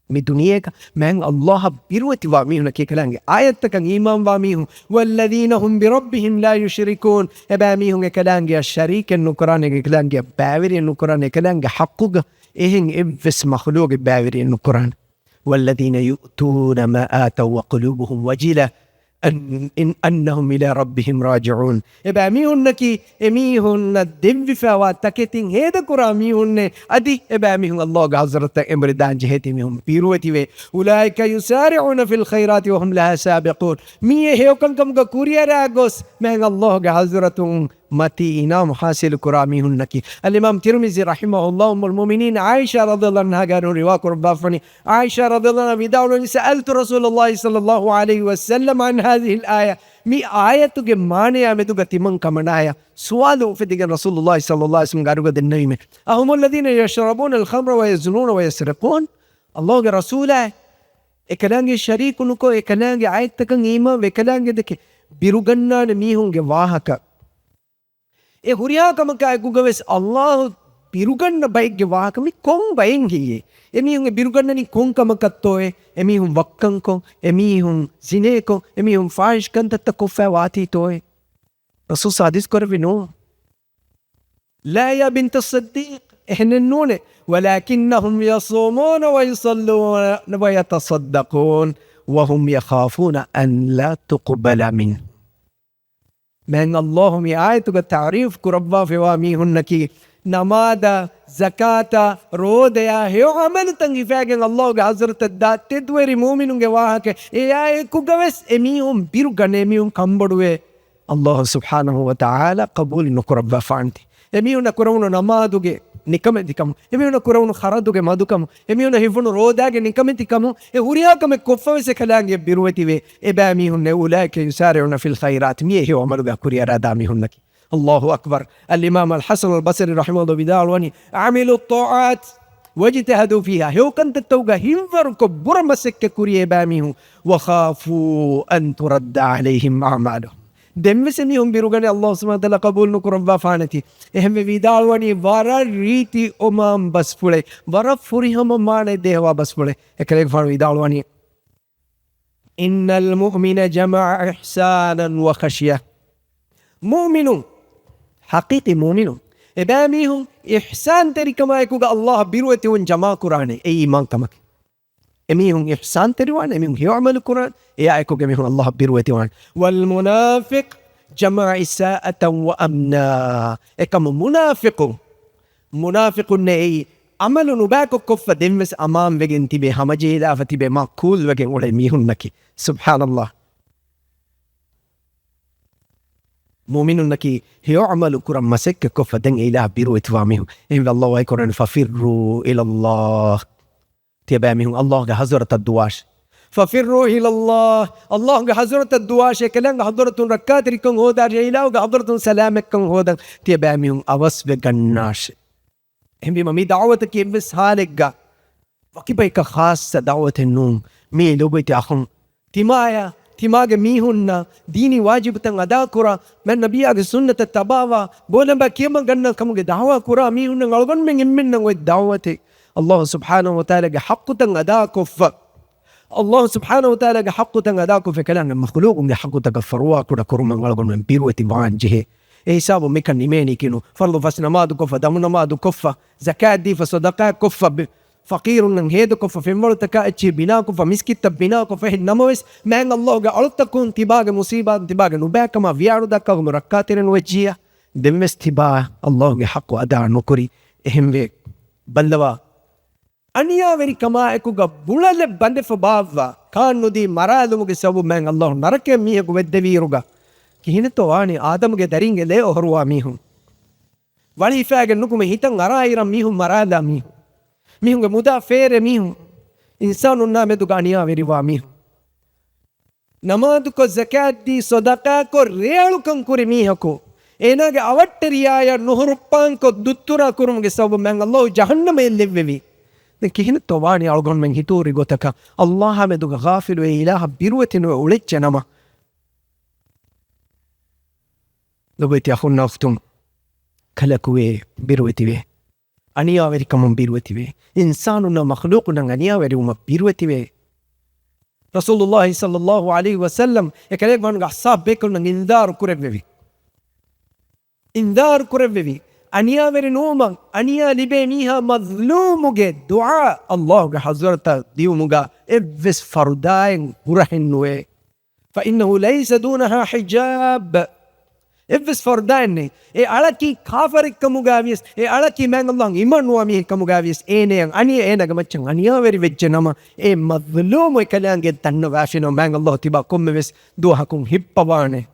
من دنياك من الله بيروتي واميهن نكي كلام آياتك إيمان واميهن والذين هم بربهم لا يشركون أباميهن كلام الشريك النكران كلام باوري النكران كلام حقوق إهن إبس مخلوق باوري النكران والذين يؤتون ما آتوا وقلوبهم وجلة أنهم إلى ربهم راجعون إبا ميهن نكي ميهن الدم فواتكتين هيدا كرا ميهن أدي إبا ميهن الله عزرت إمردان جهتي ميهن بيروتي أولئك يسارعون في الخيرات وهم لها سابقون ميه هيوكن كم كوريا راغوس مهن الله عزرت متي إنام حاصل كرامي هنكي الإمام ترمذي رحمه الله أم المؤمنين عائشة رضي الله عنها قالوا رواك ربافني عائشة رضي الله عنها بداولة سألت رسول الله صلى الله عليه وسلم عن هذه الآية مي آية ماني أمدوغ تمن كمنايا سؤال فدق رسول الله صلى الله عليه وسلم قالوا قد النيمة أهم الذين يشربون الخمر ويزنون ويسرقون الله رسوله إكلانج الشريك نكو إكلانج آية تكن إيمان وإكلانج دك بيروغنا نميهن جواهك හුරියාකම කයකුගවෙස් අල්ලාහ් පිරුගන්න බයික්ගේ වාහකමි කොන් බයෙන් ගියේ එමිහුන්ගේ බිරුගන්නනි කොන්කමකත්තෝයේ එමිහුන් වක්කංකොන් එමිහුන් සිනේකොන් එමිහුන් ෆාහිෂ්කන්තත්ත කොෆෑ වාතීතෝයේ රසූල් හදීස් කරවිනෝ لا يا بنت الصديق إحنا النونة ولكنهم يصومون ويصلون ويتصدقون وهم يخافون أن لا تقبل منه من اللهم آيتك التعريف كربا في واميهنكي نمادا زكاة روديا هيو عمل تنغفاقن الله عزرت الدات تدوري مؤمنون جواهك إياه كوغوس إميهم بيرغن إميهم كمبروه الله سبحانه وتعالى قبول نكربا فانتي إميهم نكرون نمادوغي නිකමෙතිකම එමිහුන කුරවුණු හරදුගේ මදුකම එමිහුන හිවුණු රෝදාගේ නිකමෙතිකම ඒ හුරියාකම කොෆවස කලාගේ බිරුවතිවේ එබෑ මිහුන් උලායික යුසාරිඋන ෆිල් ඛෛරාත් මිහි වමරුග කුරියා රාදා මිහුන්නකි الله أكبر الإمام الحسن البصري رحمه الله بدالوني عملوا الطاعات واجتهدوا فيها هو كنت التوقع هنفركم برمسك كوريا باميهم وخافوا أن ترد عليهم أعمالهم دمسميهم بيروغاني الله سبحانه وتعالى قبول نكرم وفانتي اهم ويدالوني ورا ريتي امام بس فولي ورا فريهم مان دهوا بس فولي اكلك فان ويدالوني ان المؤمن جمع احسانا وخشيه مؤمن حقيقي مؤمن اباميهم احسان تري كما يكون الله بيروتي وجماع قران اي ايمان كما اميهم احسان تروان اميهم يعمل القران ياكو اميهم الله بيروتيوان والمنافق جمع اساءة وامنا كم منافق ني عمل نباكو كف دمس امام وجن تبي همجي لا فتبي معقول وجن ولا ميهم نكي سبحان الله مؤمن نكي يعمل القران مسك كف دن الى بيروتوامهم ان الله ويكرن ففروا الى الله تبامهم الله حضرة الدواش ففروا إلى الله حضرة الدواش كلام حضرة ركات ركون هودا جيلا وحضرة سلامك كون هودا تبامهم أوس بجناش هم بمي دعوتك يبس حالك وكيف خاص دعوة النوم مي لبيت أخون تماغ ميهن ديني واجب تنغدا كرا من نبي أغ سنة التباوة بولنبا كيما غنى كم دعوة كرا ميهن غلغن من ودعوتك الله سبحانه وتعالى حق تنغداكو الله سبحانه وتعالى حق تنغداكو في كلام المخلوق حق تكفروا كرا كرم غلغن من بيروتي وان جهه حساب مكن نيماني كينو فرض فسنمادو كفا دمنمادو كفا زكاة دي فصدقاء كفا ෆකීරුන් හේදකො ෆෙම්වලතක එච්චි බිනාකො ෆමිස්කිත්ත බිනාකො ෆෙහි නමවස් මෑන් අල්ලාහ්ගේ අලුත්තකුන් තිබාගේ මුසීබාත් තිබාගේ නුබෑකම වියාරු දක්කගම රක්කාතිරන වෙජ්ජිය දෙමස් තිබා අල්ලාහ්ගේ හක්ව අදා නොකරි එහෙම වේ බල්ලවා අනියාවරි කමා එකුග බුලල බඳ ෆබාවා කාන්නුදී මරාලුමුගේ සබු මෑන් අල්ලාහ් නරකේ මියකු වෙද්දවීරුග කිහිනතෝ වානි ආදමුගේ දරින්ගේ ලේ ඔහරුවා මිහුන් වලිෆාගේ නුකුම හිතන් අරායිරම් මිහුන් මරාලා මිහුන් මිහුන්ගේ මුදා ෆේරේ මිහුන් ඉන්සානුන් නාමෙදු ගානියාවරි වා මිහුන් නමාදුකො සකාත් දී සදකා කො රේලුකම් කුරි මිහකෝ එනගේ අවට්ටරියාය නොහරුප්පාන්කො දුත්තුරා කුරුමුගේ සබු මෑන් අල්ලාහ් ජහන්නම එල්ලෙව්වෙවි දැන් කිහින තෝවානි අල්ගොන් මෙන් හිතෝරි ගොතක අල්ලාහ මෙදුග ගාෆිලු වේ ඉලාහ බිරුවතිනු උලෙච්ච නම ලොබෙති අහුන් නෆ්තුම් කලකුවේ බිරුවතිවේ අනියාවරිකම බිරුවතිවේ ඉන්සානුන මඛලූකුන අනියාවරිම බිරුවතිවේ රසූලුල්ලාහි සල්ලල්ලාහු අලයිහි වසල්ලම් එකලෙක් වන්ග අස්සාබ් බේකලුන ඉන්දාරු කුරෙව්වෙවි ඉන්දාරු කුරෙව්වෙවි අනියාවරි නෝමන් අනියා ලිබේ මීහා මස්ලූමුගේ දුආ අල්ලාහ්ගේ හස්රත දියුමුගා එවස් ෆර්දායන් හුරහින්නුවේ فإنه ليس دونها حجاب එවස් ෆර්දාන්නේ ඒ අලකි කාෆරික්කමුගාවියස් ඒ අලකි මෑන් අල්ලාහ් ඉමනුවා මිහකමුගාවියස් ඒනෙන් අනිය ඒනග මච්චන් අනියාවරි වෙච්ච නම ඒ මස්ලූමු එකලංගේ තන්න වාෆිනෝ මෑන් අල්ලාහ් තිබා කොම්මෙස් දුහකුම් හිප්පවානේ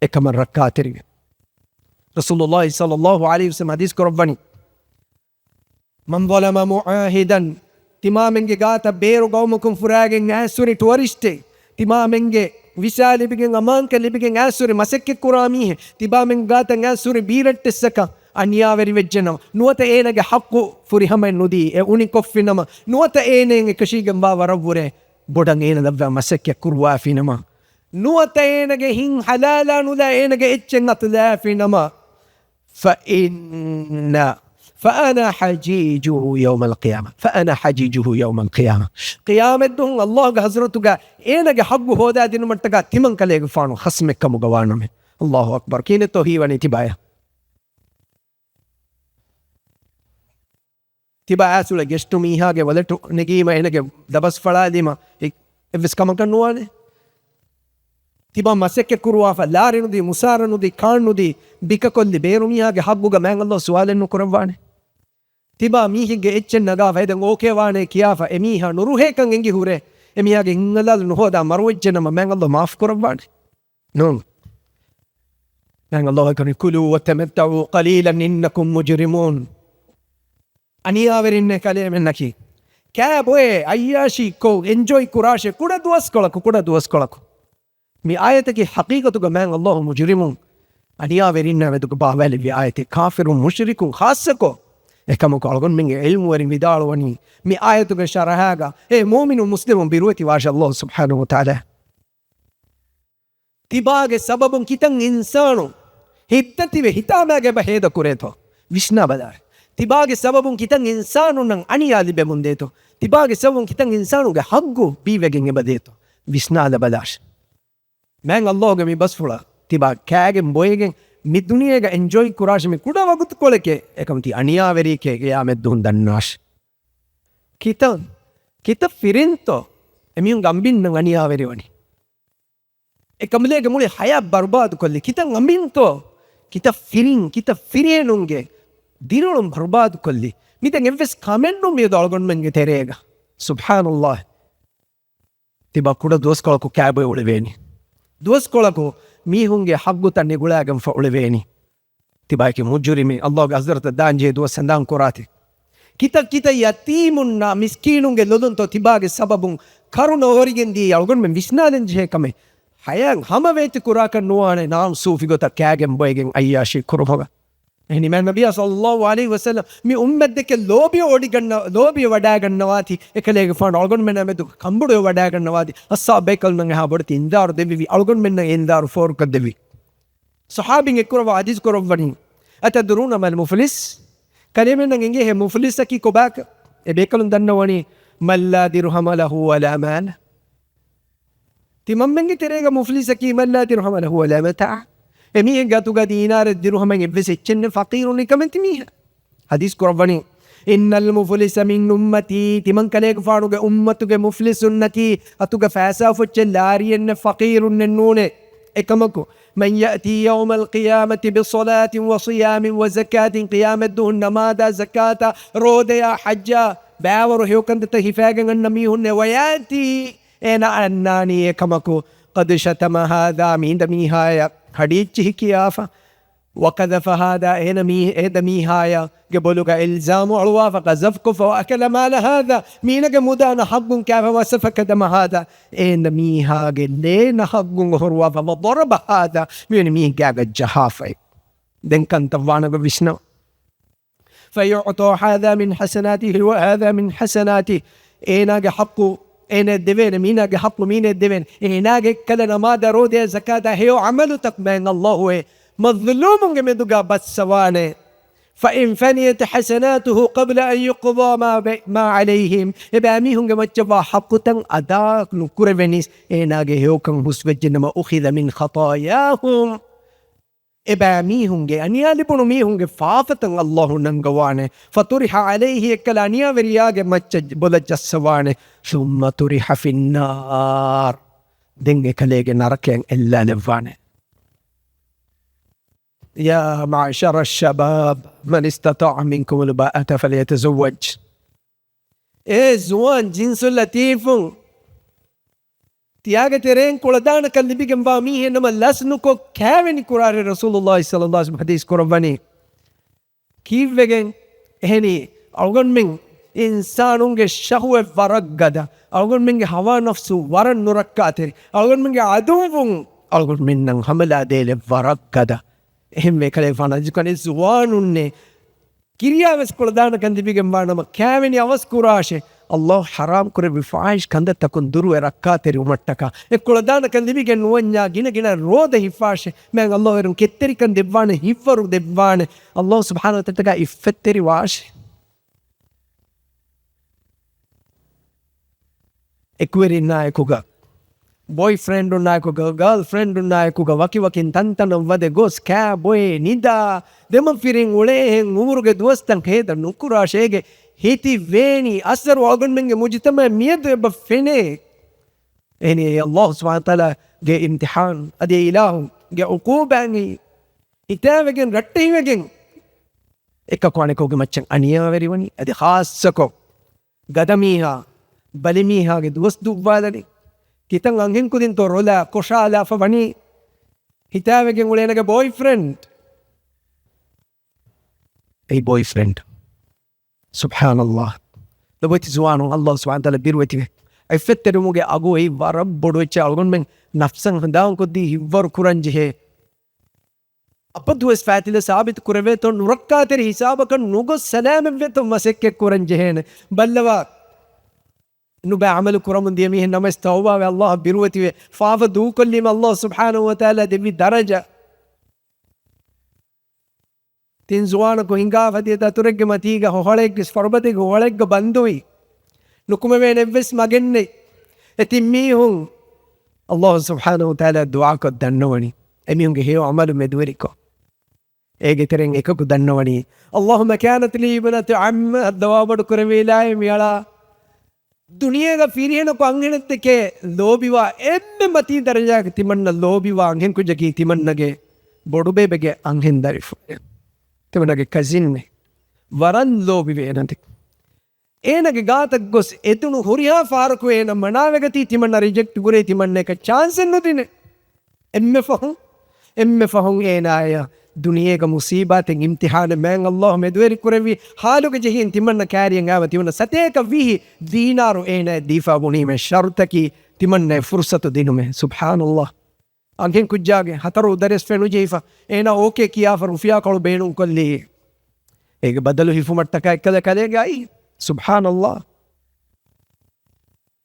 එකම රක්කාතරිව රසූලුල්ලාහි සල්ලල්ලාහු අලයිහි වසල්ලම් හදීස් කරවනි මන් ظلم මුආහිදන් තිමාමෙන්ගේ ගාත බේරු ගෞමකුම් ෆුරාගෙන් ඇසුරි ටුවරිස්ටේ තිමාමෙන්ගේ විසා ලිබිගෙන් අමාන්ක ලිබිගෙන් ඇසුරි මසෙක්කෙ කුරාමීහ තිබාමෙන් ගාතන් ඇසුරි බීරට්ටෙස්සක අනියාවරි වෙච්චනම නුවත ඒනගේ හක්කු ෆුරිහමෙන් නුදී ඒ උනි කොෆ්ෆිනම නුවත ඒනෙන් එකශීගෙන් බා වරවුරේ බොඩන් ඒන ලබ්වා මසෙක්කෙ කුරවා ෆිනම නුවත ඒනගේ හින් හලාලා නුදා ඒනගේ එච්චෙන් අතලා ෆිනම فأنا حجيجه يوم القيامة فأنا حجيجه يوم القيامة قيامة دون الله حضرتك إنك حق هذا دين مرتك تمن كليك فانو خصمك مغوانم الله أكبر كين توهي ونتبايا تبايا سولا جشتو ميها کے ولتو نگيما إنك دبس فلا ديما إفس كما كنوانه තිබා මසෙක්ක කුරුවා ෆලාරිනුදී මුසාරනුදී කාන්නුදී බිකකොල්ලි බේරුමියාගේ හබ්බුග මෑන් අල්ලාහ් සුවාලෙන් නුකරවානේ තිබා මීහිගේ එච්චෙන් නගා වේදන් ඕකේ වානේ කියාෆා එමීහා නුරුහෙකන් එංගි හුරේ එමියාගේ ඉංගලල් නොහොදා මරුවෙච්චනම මෑන් අල්ලාහ් මාෆ් කරවානේ නෝ මෑන් අල්ලාහ් කනි කුලු වතමත්තඋ කලීලන් ඉන්නකුම් මුජ්රිමූන් අනියාවරින්නේ කලේ මෙන්නකි කෑබොේ අයියාෂි කෝ එන්ජොයි කුරාෂේ කුඩ දුවස් කොලකු මේ ආයතකේ හකීකතුක මෑන් අල්ලාහ් මුජ්රිමුන් අනියාවරින්න වෙදුක බාවැලි වි ආයතේ කාෆිරුන් මුෂ්රිකුන් ખાસකෝ එකම කලගොන් මින්ගේ ඉල්මු වරින් විදාලවනි මේ ආයතක ශරහාගා ඒ මුමිනු මුස්ලිමුන් බිරුවති වාෂල්ලාහ් සුබ්හානහු වතාලා තිබාගේ සබබුන් කිතන් ඉන්සානු හිත්තතිවේ හිතාමගේ බහෙද කුරේතෝ විශ්නා බදාර තිබාගේ සබබුන් කිතන් ඉන්සානු නම් අනියාලි බෙමුන් දේතෝ තිබාගේ සබබුන් කිතන් ඉන්සානුගේ හග්ගු බීවගෙන් එබදේතෝ විශ්නාද බදාෂ් මෑන් අල්ලාහ්ගේ මේ බස්ෆුලා තිබා කෑගෙන් බොයගෙන් මේ දුනියේගේ එන්ජොයි කුරාෂ මේ කුඩා වගුත් කොලකේ එකමති අනියාවරීකේ යාමෙත් දුන් දන්නාෂ් කිත ෆිරින්තෝ එමියුන් ගම්බින් නම් අනියාවරිවනි එකමලේගේ මුලේ හය බර්බාද් කොල්ලි කිතන් අම්බින්තෝ කිත ෆිරිනුන්ගේ දිනුලම් බර්බාද් කොල්ලි මිතන් එවස් කමෙන්ටු මිය දල්ගොන් මෙන්ගේ තෙරේග සුබ්හානල්ලාහ් තිබා කුඩා දොස් කොලකෝ කෑබේ උලෙවෙනි දුවස් කොලකෝ මීහුන්ගේ හග්ගුත නිගුලාගම් ෆඋලෙවෙනි තිබායිකි මුජ්රිමි අල්ලාහ්ගේ හස්රත දාන්ජේ දුව සඳන් කොරාති කිත යතීමුන්නා මිස්කීනුන්ගේ ලොදුන්තෝ තිබාගේ සබබුන් කරුණ හොරිගෙන් දී අල්ගොන් මෙ විස්නාලෙන් ජේකමේ හයන් හැම වේති කුරා කරනවානේ නාම් සූෆි ගොත කෑගෙන් බොයගෙන් අයියාෂි කුරුමග එහෙනි මන් නබිය සල්ලල්ලාහු අලයිහි වසල්ලම් මේ උම්මත් දෙක ලෝභිය වඩා ගන්නවාති එකලේගේ ෆාන් අල්ගොන් මෙන්න මෙදු කම්බුඩෝ වඩා ගන්නවාති අස්සාබ් බේකල් නම් එහා බොඩති ඉන්දාරු දෙවි අල්ගොන් මෙන්න ඉන්දාරු ෆෝර්ක දෙවි සහාබින් එක්කව හදීස් කරවනි අතදරුන මල් මුෆලිස් කලෙමෙන් නම් එංගේ මුෆලිස් කි කොබාක ඒ බේකලුන් දන්නවනි මල්ලා දිර්හම ලහු වලා මාල් තිමම්මෙන්ගේ තෙරේග මුෆලිස් කි මල්ලා දිර්හම ලහු වලා මතා එමියෙන් ගතුග දීනාර දිර්හමෙන් එබ්බෙස් එච්චෙන්න ෆකීරුන් එකමෙන්ති මීහ හදීස් කරවනි innal muflisa min ummati timan kalege faanuge ummatuge muflisunnati atuge faasa fucce laariyen faqirun nune ekamaku man ya'ti yawm al-qiyamati bi salatin wa siyamin wa zakatin qiyamadun namada zakata rodaya hajja baawaru hewkandata hifagen annamihunne wayati ena annani ekamaku qad shatama hadha min damihaya hadichi hikiyafa وقذف هذا ميهايا قبلك إلزام علوا فقذفك فأكل مال هذا مينك مدان حق كيف وسفك دم هذا ميها قلين حق هروا فضرب هذا مين ميها الجحافة دين كان تفانا ببشنا فيعطى هذا من حسناته وهذا من حسناته حق الدبين مينك حق مين الدبين كلنا ما درود زكاة هي عمل تقبين الله مظلوم جمدوجا بسوانه فإن فنيت حسناته قبل أن يقضى ما عليهم إباميهم جمتجبا حقوتا أداك نكور فينيس إناجي هيوكم مسوجن ما أخذ من خطاياهم إباميهم جي أنيا لبنميهم جي فافة الله ننجوانه فطرح عليه كلانيا ورياج متج بلج السوانه ثم طرح في النار دنج كليج ناركين إلا لفانه يا معشر الشباب من استطاع منكم الباءة فليتزوج زوان جنس لطيف تياغة ترين كولدان كالنبي جنباميه نما لسنكو كاوين كرار رسول الله صلى الله عليه وسلم حديث قرباني كيف بگن هني أوغن من إنسانونغ شهوة ورقدا أوغن من هوا نفسه ورن نركاتري أوغن من عدوهم أوغن من حملا ديل ورقدا එහෙම කලේ ෆානජිකනේ සුවානුන්නේ කිරියාවස් කොළදාන කන්දිබිගෙන් වානම කෑවෙනි අවස් කුරාෂේ අල්ලාහ් හරාම් කුර විෆායිෂ් කන්ද තකුන් දුරු රක්කාතෙරි උමට්ටක ඒ කොළදාන කන්දිබිගෙන් නුවඤ්ඤා ගිනගින රෝද හිෆාෂේ මං අල්ලාහ් වරුන් කෙත්තෙරි කන් දෙවවාන හිෆවරු දෙවවාන අල්ලාහ් සුබ්හානහු වතාලා ඉෆ්ෆෙත්තෙරි වාෂේ එක්වරින් නායකුගා boyfriend unnaykuga girlfriend unnaykuga wakiwakin tantanam wade gos ka boy nida demam firin ulehen umuruge duwastan heda nukura shege hiti veni asar wagun menge mujtama miyadu ba fene eni Allah subhanahu wa ta'ala ge imtihan ade ilahu ge uqubani itavegen rattihegen ekakwane koge machan aniya veriwani ade khassako gadamiha balimiha ge duwas dubwalani kitang angin ko din to rola koshala fa bani hitawegen ulenage boyfriend ay boyfriend subhanallah labati zuwanu Allah subhanahu wa ta'ala birwati ay fetteru muge ago ay warab bodocha algon men nafsan handaun ko di hivvar kuranje he apadu es fatila sabit kurave to nurakka ter hisab kan nugo salam ve to masekke kuranje he ballawa نبا عمل كرم ديميه إنما استوى الله بروتي فافدوا كل ما الله سبحانه وتعالى دبي درجة تنزوانا كو هنگا فديتا ترق متيغا هوليك فربتك هوليك بندوي نكم بين نفس مغني اتميهم الله سبحانه وتعالى دعاك الدنوني اميهم هيو عمل مدوريكو ايجي ترين ايكو دنوني اللهم كانت لي ابنة عم الدوابر كرمي لايم يلا दुनिया का फिरियन को अंगन के लोबिवा एम मती दर्जा के तिमन लोबिवा अंगन को जगी तिमन नगे बोडुबे बेगे अंगन दरिफ तिमन नगे कजिन ने वरन लोबिवे नंत एनगे गात गोस एतुनु हुरिया फारको एन मनावेगती तिमन रिजेक्ट गुरे तिमन ने का चांस नु दिने एम फहम एनाया दुनिया का मुसीबत इम्तिहान मैं अल्लाह में दुआर कुरवी हालो के जही तिमन कैरियंग आवती उन सते का वी दीनारो एने दीफा बुनी में शर्त की तिमन ने फुर्सत दिन में सुभान अल्लाह आंखें कुछ जागे हतरो दरस फेनु जेफा एना ओके किया फर रुफिया कल बेनु कल्ली एक बदल ही फुमट तक कले कलेगा आई सुभान अल्लाह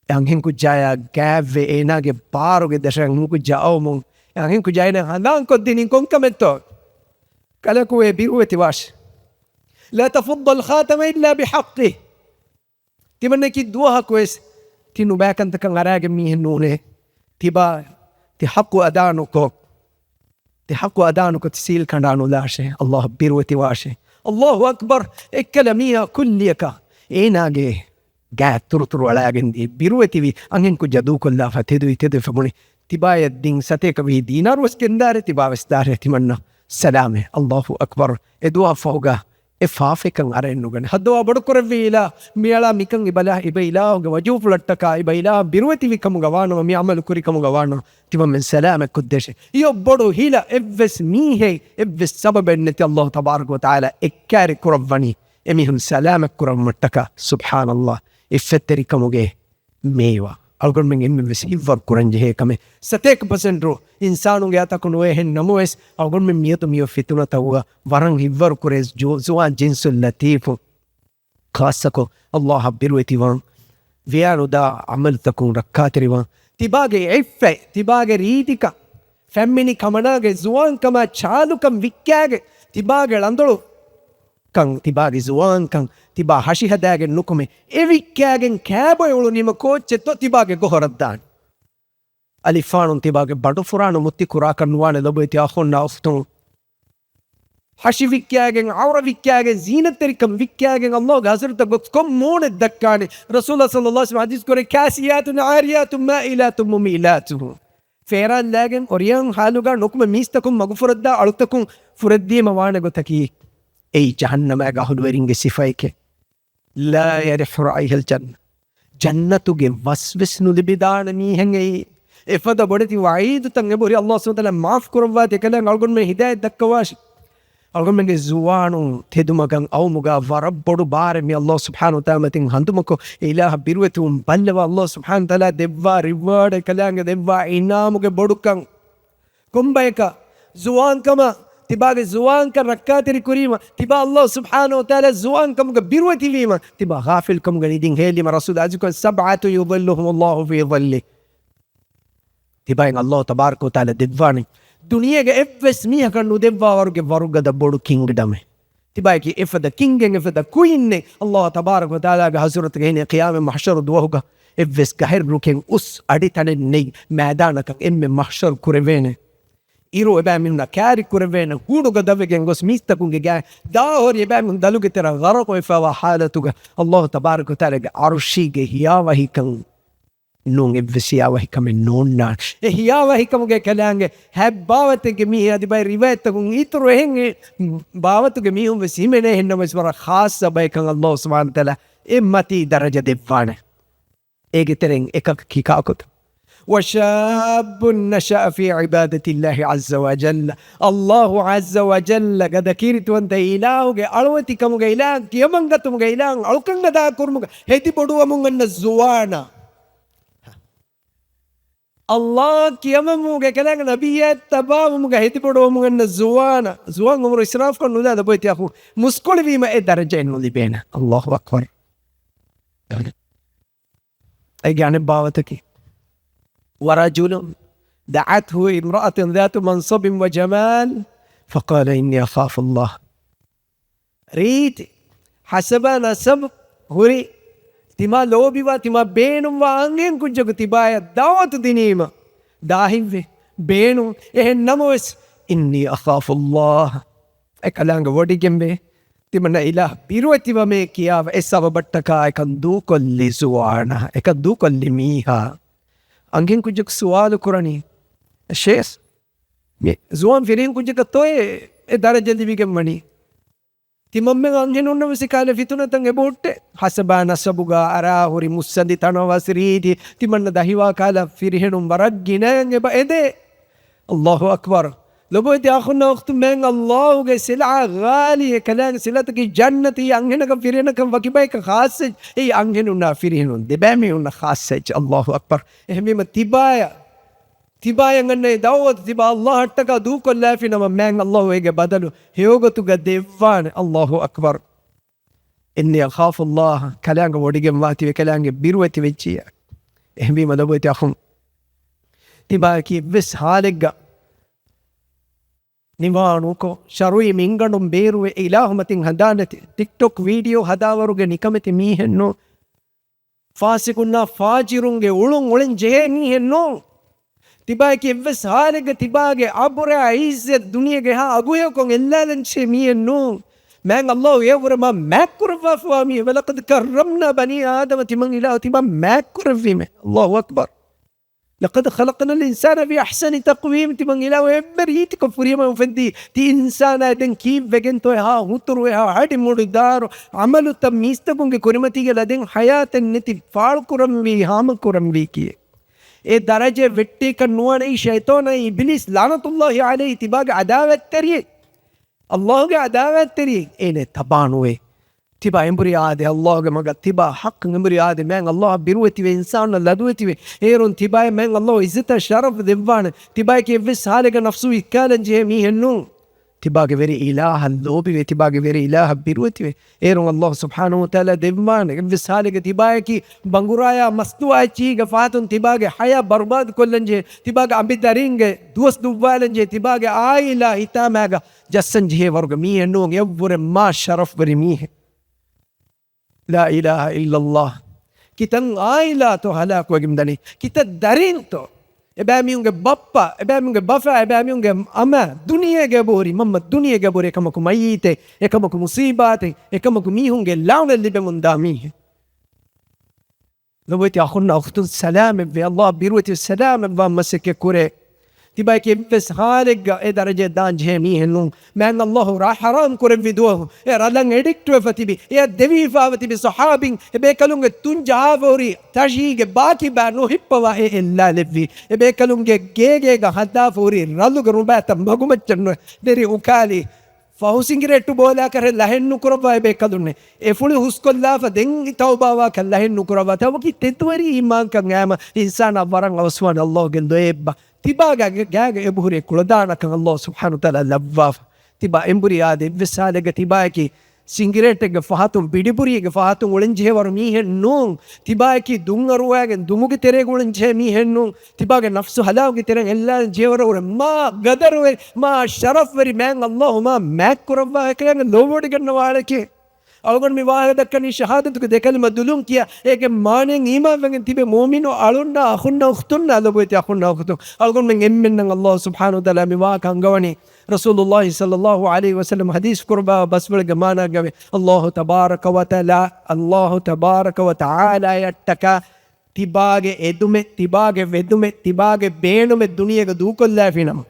आंखें कुछ जाया गैव एना के पारो के दशरंग कुछ जाओ मुंग आंखें कुछ जाए ना हलां को दिन कौन कमेतो كلكوا بيروتي واش لا تفض الخاتم إلا بحقه تمنى كي دوها كويس تنو باك أنت كان غراق ميه النونة تبا تحقوا أدانوكو تحقوا أدانوكو تسيل كان دانو لاشي الله بيروتي واشي Allahu Akbar ekkala miha kulliyaka enage gat turuturu alagendi biruetivi angen ku jadu kolla fatedu itedu famuni tibaya din sateka vi dinar waskendare tibawes dare timanna salame Allahu Akbar edua fauga efafikan arennugan hadwa badkurevila miala mikan ibala ibaila waju fulattaka ibaila biruetivi kamuga wana mi amal kuri kamuga wana tiba min salame kuddeshe yo bodu hila evves mihe evves sababennati Allah tabarak wa taala ekkari kuravani emihum salame kuravmattaka subhanallah iffetteri kamuge mewa algon men emmes ivar kuranje he kame 1% ro insanu ge atakunu hen namoes algon men mieto mio fituna tawa warang ivar kures zuwa jinsul latif khasako Allah birweti wan viano da amal takun rakatri wan tibage iffe tibage ritika femmini kamanage zuwan kama chalukam vikkage tibage landolu kan tibage zuwan kan tiba hashi hadagen nukume evikkagen kaaboyulu nima koccetto tibage gohoraddan alifanun tibage badu furanu mutti kurakan nuwane lobeti akhonna uftun hashi vikkagen awra vikkagen zinaterikam vikkagen Allah hazrata gokom mone dakkane rasulullah sallallahu alaihi wasallam hadis kore kasiyatun ariyatun ma'ilatun mumilatun feran lagen oriyan haluga nukume mistakum magfuradda alutakum furaddi mawane gotaki ei jahannama gahulu weringe sifaike la yarihru ayhal jannatuge waswesnu libidana mihenge efada bodati wa'id tange bori Allah subhanahu wa ta'ala maaf kurwa tekala algon me hidayat dakkawash algon menge zuwanu tedumagan awmuga warabbodu bare mi Allah subhanahu wa ta'ala tin handumako ilaha birwetum ballwa Allah subhanahu wa ta'ala devwa reward kalange devwa inamuge bodukan kumbayka zuwan kama tibage zuwan kan rakateri kurima tiba Allah subhanahu wa ta'ala zuwan kam birwati lima tiba ghafil kam ganidin heli ma rasul aziko sab'atu yudhilluhum Allah fi dhilli tiba in Allah tabarak wa ta'ala devwani duniya ge evs miha kanu devwa waruga da bodu kingdom tiba ki if the king if the queen Allah tabarak wa ta'ala ge hazrat ge ne qiyam mahshar duwaga evs kahir ruken us aditane nei maidanakan emme mahshar kurevene iru eba minna kari kurevena huduga davegen gos mistakunge ga dahor eba min daluge tera gharaqo fa wa halatuga Allah tabarak wa taala arshige hiyawa hikan nung evsiyawa hikam nonna hiyawa hikamuge kalange habbawatege mi adi bay riwayatakun itru henge bawatuge mi hum simene henna maswara khassa bay kan Allah subhanahu wa taala immati daraja devane ege tereng ekak kikakut وشاب نشأ في عبادة الله عز وجل الله عز وجل قد كيرت وانت إله ألوتي كم إله كيمان قتم إله ألوكن قدا كرم هدي بدو أمون الزوانا الله كيمان موجة كلام نبيه تبا موجة هدي بدو أمون الزوانا زوان عمر إسراف كن نودا دبوي تأخو مسكول فيما درجة إنه لبينا الله أكبر أي جانب باوتكي ورجل دعته امرأة ذات منصب وجمال فقال إني أخاف الله ريت حسب نسب هري تما لوبي وتما بينم وانين كنجك تبايا دعوت دينيما داهم في بينم نموس إني أخاف الله أكلانغ ودي جنبه تمنا إله بيروتي بمي كيا إسابة بتكا أكندو كل زوانا أكندو كل ميها أنجن كنجك سؤال كراني الشيخ زوان فيرين كنجك توي درجة دي بيجي مني تمام أنجن ونا مسكالة فيتونا تنجي بوت حسبانا سبوغا أرا هوري مسندي تانو واسريدي تمنا دهيوا كالا فيرينهم برجينا يبا إده الله أكبر لو بدي أخونا أخت من الله سلعة غالية كلام سلعتك جنة أنجنا كم فيرينا كم وكيباي كخاصة أي أنجنا فيرينهم دبامي ونا خاصة الله أكبر إهمي ما تبايا عنا دعوة تبا الله هتكا دوك الله فينا من الله ويجي بدلو هيوغو تجا ديفان الله أكبر إني أخاف الله كلام وديجي ماتي وكلام بيروتي وجهي إهمي ما دبوتي أخون تبا كي بس حالك ನಿವಾನುಕೋ ಶರುಯಿ ಮಿಂಗಣು ಬೇರುವೆ ಇಲಾಹುಮತಿಂಗ್ ಹದಾನತಿ TikTok video ಹದಾವರುಗೆ ನಿಕಮತಿ ಮೀಹೆನ್ನು ಫಾಸಿಕುನ್ನ ಫಾಜಿರುಂಗೆ ಉಳುಂ ಜೇ ಮೀಹೆನ್ನು ತಿಬಾಕಿ ಎವ್ವೆ ಸಾರೆಗೆ ತಿಬಾಗೆ ಅಬುರೆ ಐಸೆ ದುನಿಯಗೆ ಹಾ ಅಗುಯೆ ಕೊಂಗ್ ಎಲ್ಲಾಲಂಚೆ ಮೀಹೆನ್ನು مانگ الله يور ما ماكر فافوامي ولقد كرمنا بني آدم تمن إله تمن ماكر فيمه الله أكبر لقد خلقنا الإنسان في أحسن تقويم تمن إله إبريت كفريما وفندي تي إنسان أدن كيف بجن توها هترو ها هاد مردار عملو تميستكون كورمتي جلادين حياة النتي فال كرم بي هام كرم بي كي ए दरजे विट्टी का नुआ नहीं शैतान नहीं इब्लिस लानतुल्लाह अलैहि तिबाग अदावत तेरी अल्लाह के अदावत तेरी इन्हें तबान हुए तिबा एम्बरी आदे अल्लाह के मगर तिबा हक एम्बरी आदे मैं अल्लाह बिरुवती वे इंसान लदुवती वे एरों तिबा मैं अल्लाह इज्जत शरफ दिवान तिबा के विस हाले का नफ्सु इकालन जे मी हन्नू तिबा के वेरी इलाह लोबी वे तिबा के वेरी इलाह बिरुवती वे एरों अल्लाह सुब्हानहु व तआला दिवान विस हाले के तिबा की बंगुराया मस्तुआ ची गफातुन तिबा के हया बर्बाद कोलन जे तिबा के अबिदरिंगे दोस्त दुवालन जे तिबा के आइला हितामागा जसन जे वर्ग मी हन्नू यवरे मा शरफ बरी मी है لا إله إلا الله kita ngaila to halak wagimdani kita darin to ebamiunge bappa ebamiunge bafa ebamiunge ama duniya ge bori mamma duniya ge bori kamaku mayite ekamaku musibate ekamaku mihunge launa libe mundami lobeti akhunna akhtun salam bi Allah birwati salam ba masake kure تبا كي بس خالق درجة دان جهمي هنون من الله راح حرام كرم فيدوه رلان ادكتو فتبي يا دبي فاوتبي صحابين بيكلون تنجا فوري تشيغ باكي بانو هيبوا الا لفي بيكلون جيجا حدا فوري رلو غربات مغمچن دري وكالي فاوسينگريتو بولا كره لهن نكروا بيكلون افولي حسكلا فدين توبا كلهن نكروا توكي تتوري ایمان كان انسان ورن وسبحان الله گندويب تباغا جاغا ابوري كولدانا كان الله سبحانه وتعالى لباف تبا امبري ادي وسالغ تباكي سينگريتگ فاتم بيديبوريگ فاتم ولنجه ور ميهن نون تباكي دونغرواگ دumuge تريگ ولنجه ميهن نون تباغ نفس حلاوگ ترن الا جيور ما قدر ما شرف وري مان الله ما ماكروا كان لوود گنوالكي अवगण विवाह दक्कनी शहादत को देखल मदुलुम किया एक माने ईमान वंगन तिबे मोमिनो अलुन्ना अखुन्ना उख्तुन्ना लबोति अखुन्ना उख्तु अवगण में एम्मिन अल्लाह सुब्हानहु व तआला विवाह कंगवनी रसूलुल्लाह सल्लल्लाहु अलैहि वसल्लम हदीस कुरबा बसवल गमाना गवे अल्लाह तबारक व तआला यट्टका तिबागे एदुमे तिबागे वेदुमे तिबागे बेणुमे दुनिया के दूकोल्ला फिनम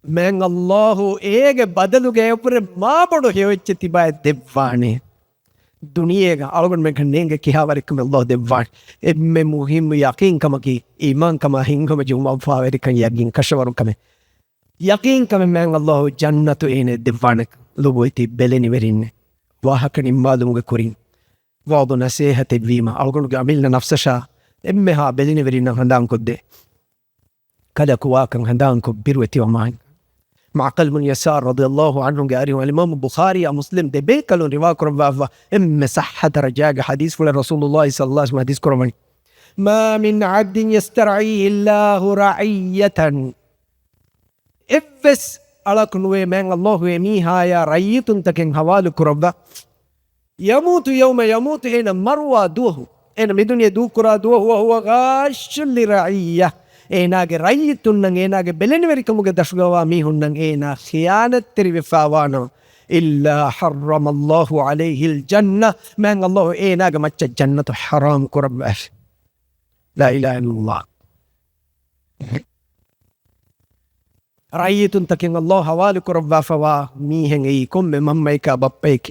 मैं अल्लाह एक बदल गए ऊपर माँ बड़ो है उच्च तिबाय देवाने दुनिया का अलगन में घनेंगे कि हमारे कम अल्लाह देवान इब्मे मुहिम यकीन कम की ईमान कम हिंग में जो माफ़ावेरी का यकीन कशवरों कम यकीन कम मैं अल्लाह जन्नत इन्हें देवान लोगों इतनी बेलेनी वेरिने वाह कनी मालूम के कुरीन वादो नसीहत बीमा अलगन के अमिल नफ्सशा इब्मे हाँ बेलेनी वेरिना हंदान को दे कल कुआकं हंदान को बिरवती वमान معقل بن يسار رضي الله عنه قاري والإمام البخاري يا مسلم ده بيكلون رواية كربافة إما صحة رجاء حديث فل رسول الله صلى الله عليه وسلم حديث كرباني ما من عبد يسترعيه الله رعية إفس على كنوه من الله يميها يا رعية تكن حوال كربا يموت يوم يموت هنا مروى دوه هنا بدون يدو كرا دوه وهو غاش لرعية ඒනාගේ රයිතුන්නන් ඒනාගේ බෙලෙනවරිකමුගේ දශුගවා මිහුන්නන් ඒනා ඛියානත්තෙරි වෙෆාවානෝ ඉල්ලා حرم الله عليه الجنة من الله ඒනාගේ මච්ච ජන්නතු حرام කරබ්බස් لا إله إلا الله රයිතුන් තකින් الله حوالي කරබ්වා ෆවා මිහෙන් ඒ කොම්මෙ මම්මයික බප්පයික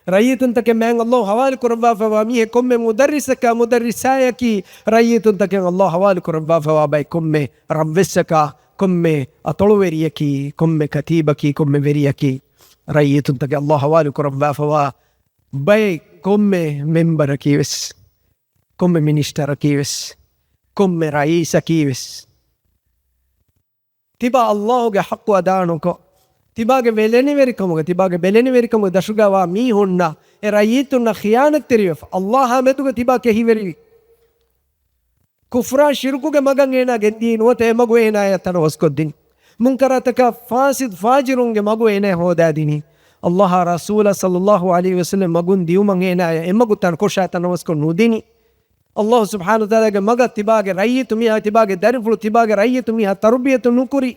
رأيت أنت كمان الله حوالي كربا فواميه كم مدرسك مدرسايك رأيت أنت كمان الله حوالي كربا فوابي كم ربسك كم أطلوريك كم كتيبك كم وريك رأيت أنت كمان الله حوالي كربا فوا باي كم منبرك بس كم منشترك بس كم رئيسك بس تبا الله حق ودانك තිබාගේ වෙලෙනි වෙරිකමුග තිබාගේ බෙලෙනි වෙරිකමුග දශුගවා මීහුන්නා ඒ රයීතුන්නා ඛියානත් තෙරියෆ අල්ලාහ මෙතුග තිබා කෙහිවෙරි ಕುಫ್ರಾ ಶಿರ್ಕುಗೆ ಮಗಂಗೆ ಏನಾಗೆದ್ದಿ ನೋತೆ ಮಗು ಏನಾಯತನ ಹೊಸ್ಕೊದ್ದಿನಿ ಮುಂಕರತಕ ಫಾಸಿದ್ ಫಾಜಿರುಂಗೆ ಮಗು ಏನೇ ಹೋದಾದಿನಿ ಅಲ್ಲಾಹ ರಸೂಲ ಸಲ್ಲಲ್ಲಾಹು ಅಲೈಹಿ ವಸಲ್ಲಂ ಮಗುನ್ ದಿಯುಮಂಗೆ ಏನಾಯ ಎಮ್ಮಗು ತನ ಕೊಶಾತನ ಹೊಸ್ಕೊಂಡು ನುದಿನಿ ಅಲ್ಲಾಹ್ ಸುಬ್ಹಾನಹು ತಾಲಾಗೆ ಮಗ ತಿಬಾಗೆ ರಯ್ಯಿತು ಮಿಯಾ ತಿಬಾಗೆ ದರಿಫುಳು ತಿಬಾಗೆ ರಯ್ಯಿತು ಮಿಯಾ ತರ್ಬಿಯತು ನುಕುರಿ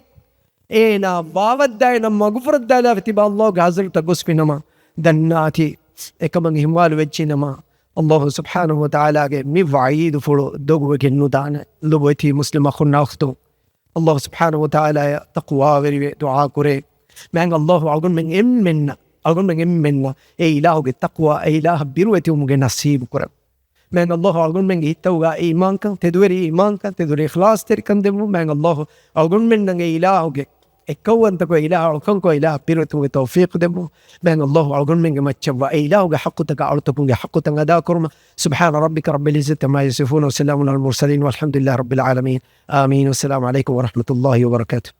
إينا باوداينا مغفرت دالا فتبا الله غازل تقص نما دناتي إكمان هموال وجهنما الله سبحانه وتعالى مي وعيد فلو دوغو كنو دانا لبوتي مسلم أخونا أختو الله سبحانه وتعالى تقوى وري دعاء كوري مانغ الله أقول من إمنا أقول من إمنا إيه إله التقوى إيه إله بيروتي ومغي نصيب كوري مانغ الله أقول من إيتوغا إيمانك تدوري إيمانك تدوري إخلاص تركن دمو مانغ الله أقول من إله إكوان تكو إله أكون إله بيروتي وتوفيق دمو مانغ الله أقول من ما تشوا إله حق تكا حق تنغدا كرم سبحان ربك رب العزة ما يصفون وسلام على المرسلين والحمد لله رب العالمين آمين والسلام عليكم ورحمة الله وبركاته.